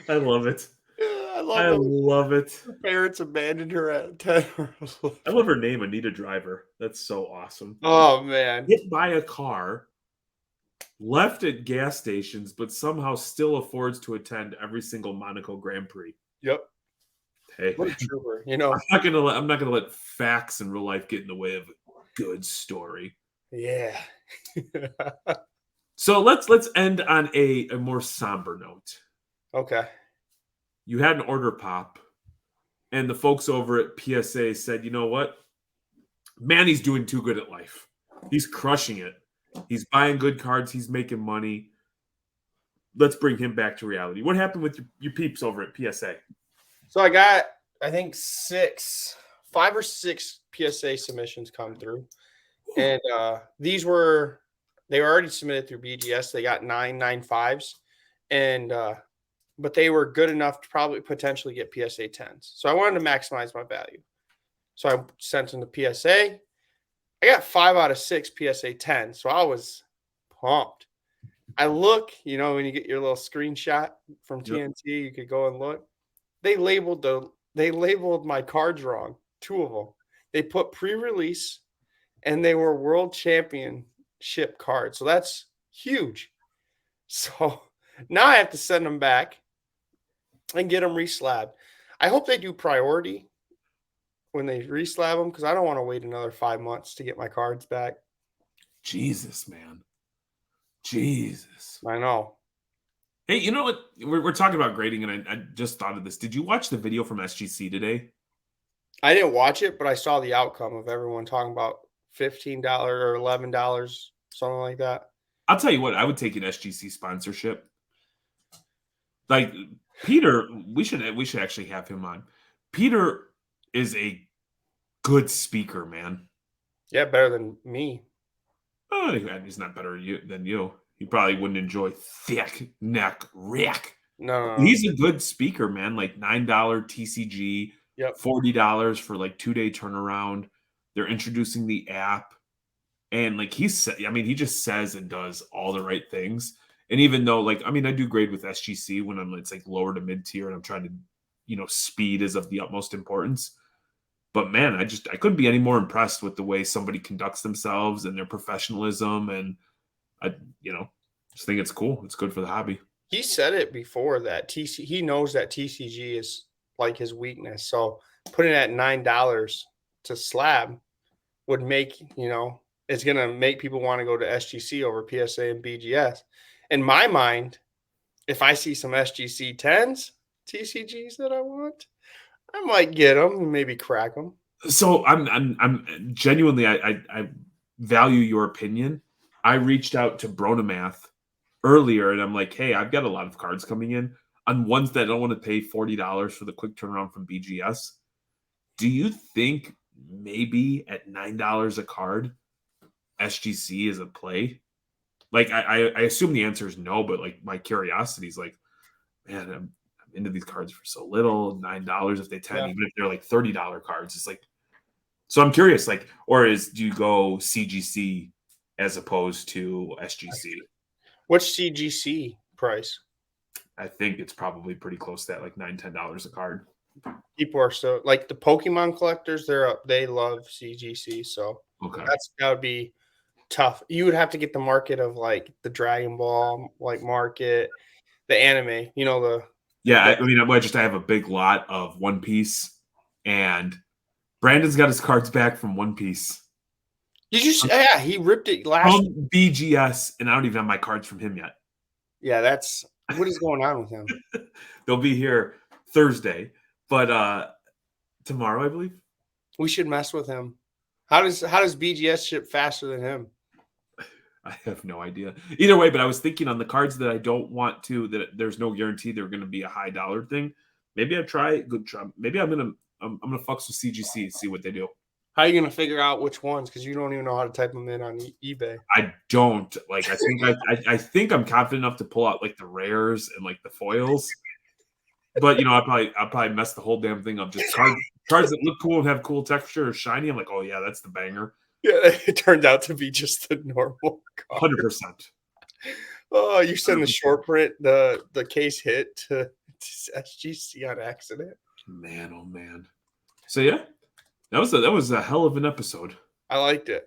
I love it. I love it. Her parents abandoned her at 10. I love her name, Anita Driver. That's so awesome. Oh, man. Hit by a car, left at gas stations, but somehow still affords to attend every single Monaco Grand Prix. Yep. Hey, what a trooper, you know. I'm not gonna let facts in real life get in the way of a good story. Yeah. So let's end on a more somber note. Okay. You had an order pop, and the folks over at PSA said, you know what? Manny's doing too good at life. He's crushing it. He's buying good cards. He's making money. Let's bring him back to reality. What happened with your peeps over at PSA? So I got, I think 5 or 6 PSA submissions come through. And they were already submitted through BGS. They got 995s. And but they were good enough to probably potentially get PSA 10s. So I wanted to maximize my value. So I sent them to PSA. I got 5 out of 6 PSA 10s. So I was pumped. I look, you know, when you get your little screenshot from TNT, you could go and look. They labeled my cards wrong, 2 of them. They put pre-release and they were world championship cards. So that's huge. So now I have to send them back and get them reslabbed. I hope they do priority when they reslab them, because I don't want to wait another 5 months to get my cards back. Jesus, man. Jesus. I know. Hey, you know what? We're talking about grading, and I just thought of this. Did you watch the video from SGC today? I didn't watch it, but I saw the outcome of everyone talking about $15 or $11, something like that. I'll tell you what, I would take an SGC sponsorship. Like Peter, we should actually have him on. Peter is a good speaker, man. Yeah, better than me. Oh, he's not better than you. He probably wouldn't enjoy thick neck Rick. No. He's a good speaker, man. Like $9 TCG, Yep. $40 for like 2-day turnaround. They're introducing the app, and like he just says and does all the right things. And even though, like, I do great with SGC when it's like lower to mid tier, and I'm trying to, speed is of the utmost importance. But man, I couldn't be any more impressed with the way somebody conducts themselves and their professionalism, and I just think it's cool. It's good for the hobby. He said it before that he knows that TCG is like his weakness. So putting it at $9 to slab would make, it's going to make people want to go to SGC over PSA and BGS. In my mind, if I see some SGC 10s, TCGs that I want, I might get them and maybe crack them. So I'm genuinely, I value your opinion. I reached out to Bronamath earlier, and I'm like, hey, I've got a lot of cards coming in on ones that I don't want to pay $40 for the quick turnaround from BGS. Do you think maybe at $9 a card, SGC is a play? Like, I assume the answer is no, but like my curiosity is like, man, I'm into these cards for so little, $9 if they 10, even if they're like $30 cards. It's like, so I'm curious, like, do you go CGC as opposed to SGC? What's CGC price? I think it's probably pretty close to that, like $9-10 a card. People are so like the Pokemon collectors, they love CGC, so okay, that would be tough. You would have to get the market of like the Dragon Ball like market, the anime, I have a big lot of One Piece, and Brandon's got his cards back from One Piece. Did you? Yeah, he ripped it last from BGS, and I don't even have my cards from him yet. Yeah, what is going on with him? They'll be here Thursday, but tomorrow, I believe. We should mess with him. How does BGS ship faster than him? I have no idea. Either way, but I was thinking on the cards that I don't want to, that there's no guarantee they're going to be a high dollar thing. Maybe I try. Maybe I'm gonna fucks with CGC and see what they do. How are you gonna figure out which ones? Because you don't even know how to type them in on eBay. I don't like. I think I'm confident enough to pull out like the rares and like the foils, but I'll probably mess the whole damn thing up. Just cards that look cool and have cool texture or shiny. I'm like, oh yeah, that's the banger. Yeah, it turned out to be just the normal card. 100%. Oh, you send the short print, the case hit to SGC on accident. Man, oh man. So yeah, that was a hell of an episode. I liked it.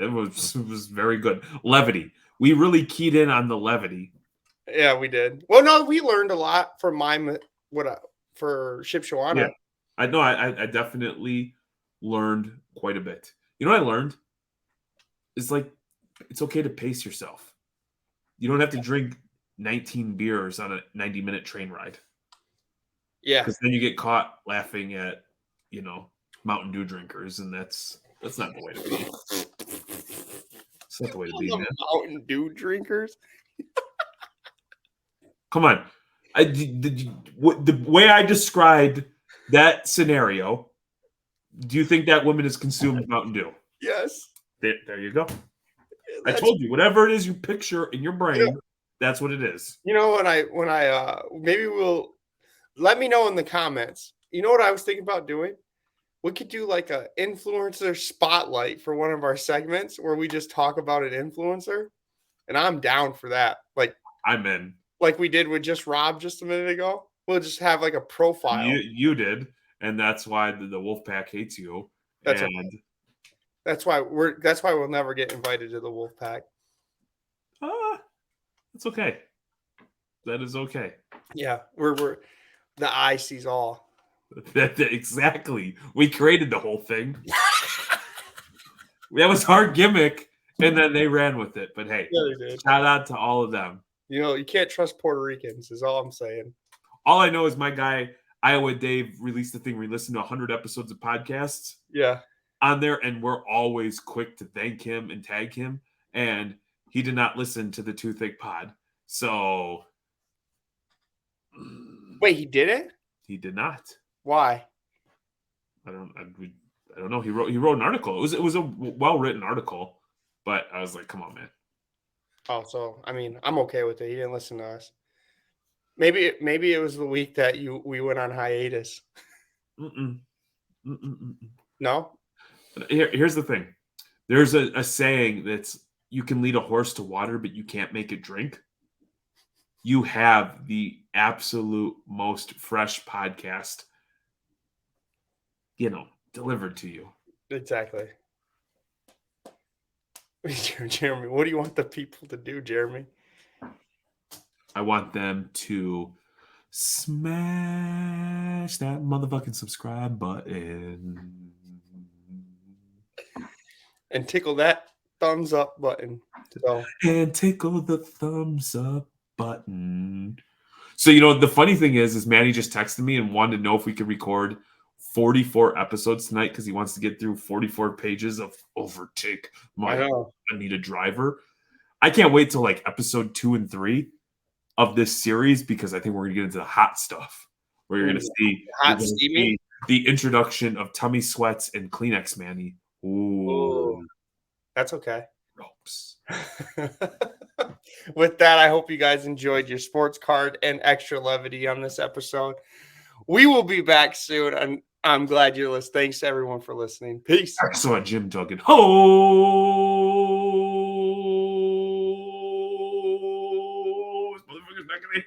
It was very good. Levity. We really keyed in on the levity. Yeah, we did. Well, no, we learned a lot from for Shipshawana. Yeah, I know. I definitely learned quite a bit. You know what I learned? It's like it's okay to pace yourself. You don't have to drink 19 beers on a 90-minute train ride. Yeah, because then you get caught laughing at Mountain Dew drinkers, and that's not the way to be. It's not the way to be, man. Mountain Dew drinkers. Come on, the way I described that scenario. Do you think that woman has consumed Mountain Dew? Yes. There you go. I told you, whatever it is you picture in your brain, that's what it is. When I maybe we'll let me know in the comments. You know what I was thinking about doing? We could do like a influencer spotlight for one of our segments where we just talk about an influencer, and I'm down for that. Like I'm in. Like we did with just Rob just a minute ago. We'll just have like a profile. You did, and that's why the Wolfpack hates you. That's why we'll never get invited to the Wolfpack. It's okay. That is okay. Yeah, we're the eye sees all. Exactly. We created the whole thing. That was our gimmick, and then they ran with it. But hey, yeah, they did. Shout out to all of them. You can't trust Puerto Ricans. Is all I'm saying. All I know is my guy Iowa Dave released a thing where he listened to 100 episodes of podcasts Yeah. on there, and we're always quick to thank him and tag him. And he did not listen to the Too Thick Pod. So Wait, he did it? he did not. Why? I don't know. He wrote an article. It was a well-written article, but I was like, come on, man. Oh, so I mean, I'm okay with it. He didn't listen to us. Maybe it was the week that we went on hiatus. Mm-mm. Mm-mm. No? Here's the thing. There's a saying that's you can lead a horse to water, but you can't make it drink. You have the absolute most fresh podcast, delivered to you. Exactly. Jeremy, what do you want the people to do, Jeremy? I want them to smash that motherfucking subscribe button. And tickle that thumbs up button. So And tickle the thumbs up button. So, the funny thing is Manny just texted me and wanted to know if we could record 44 episodes tonight because he wants to get through 44 pages of Overtake My Anita Driver. I can't wait till like episode 2 and 3 of this series because I think we're going to get into the hot stuff. Where you're going to see the introduction of tummy sweats and Kleenex Manny. Ooh. That's okay. Ropes. With that, I hope you guys enjoyed your sports card and extra levity on this episode. We will be back soon, and I'm glad you're listening. Thanks to everyone for listening. Peace. I saw Jim Duggan. Ho! This motherfucker's not gonna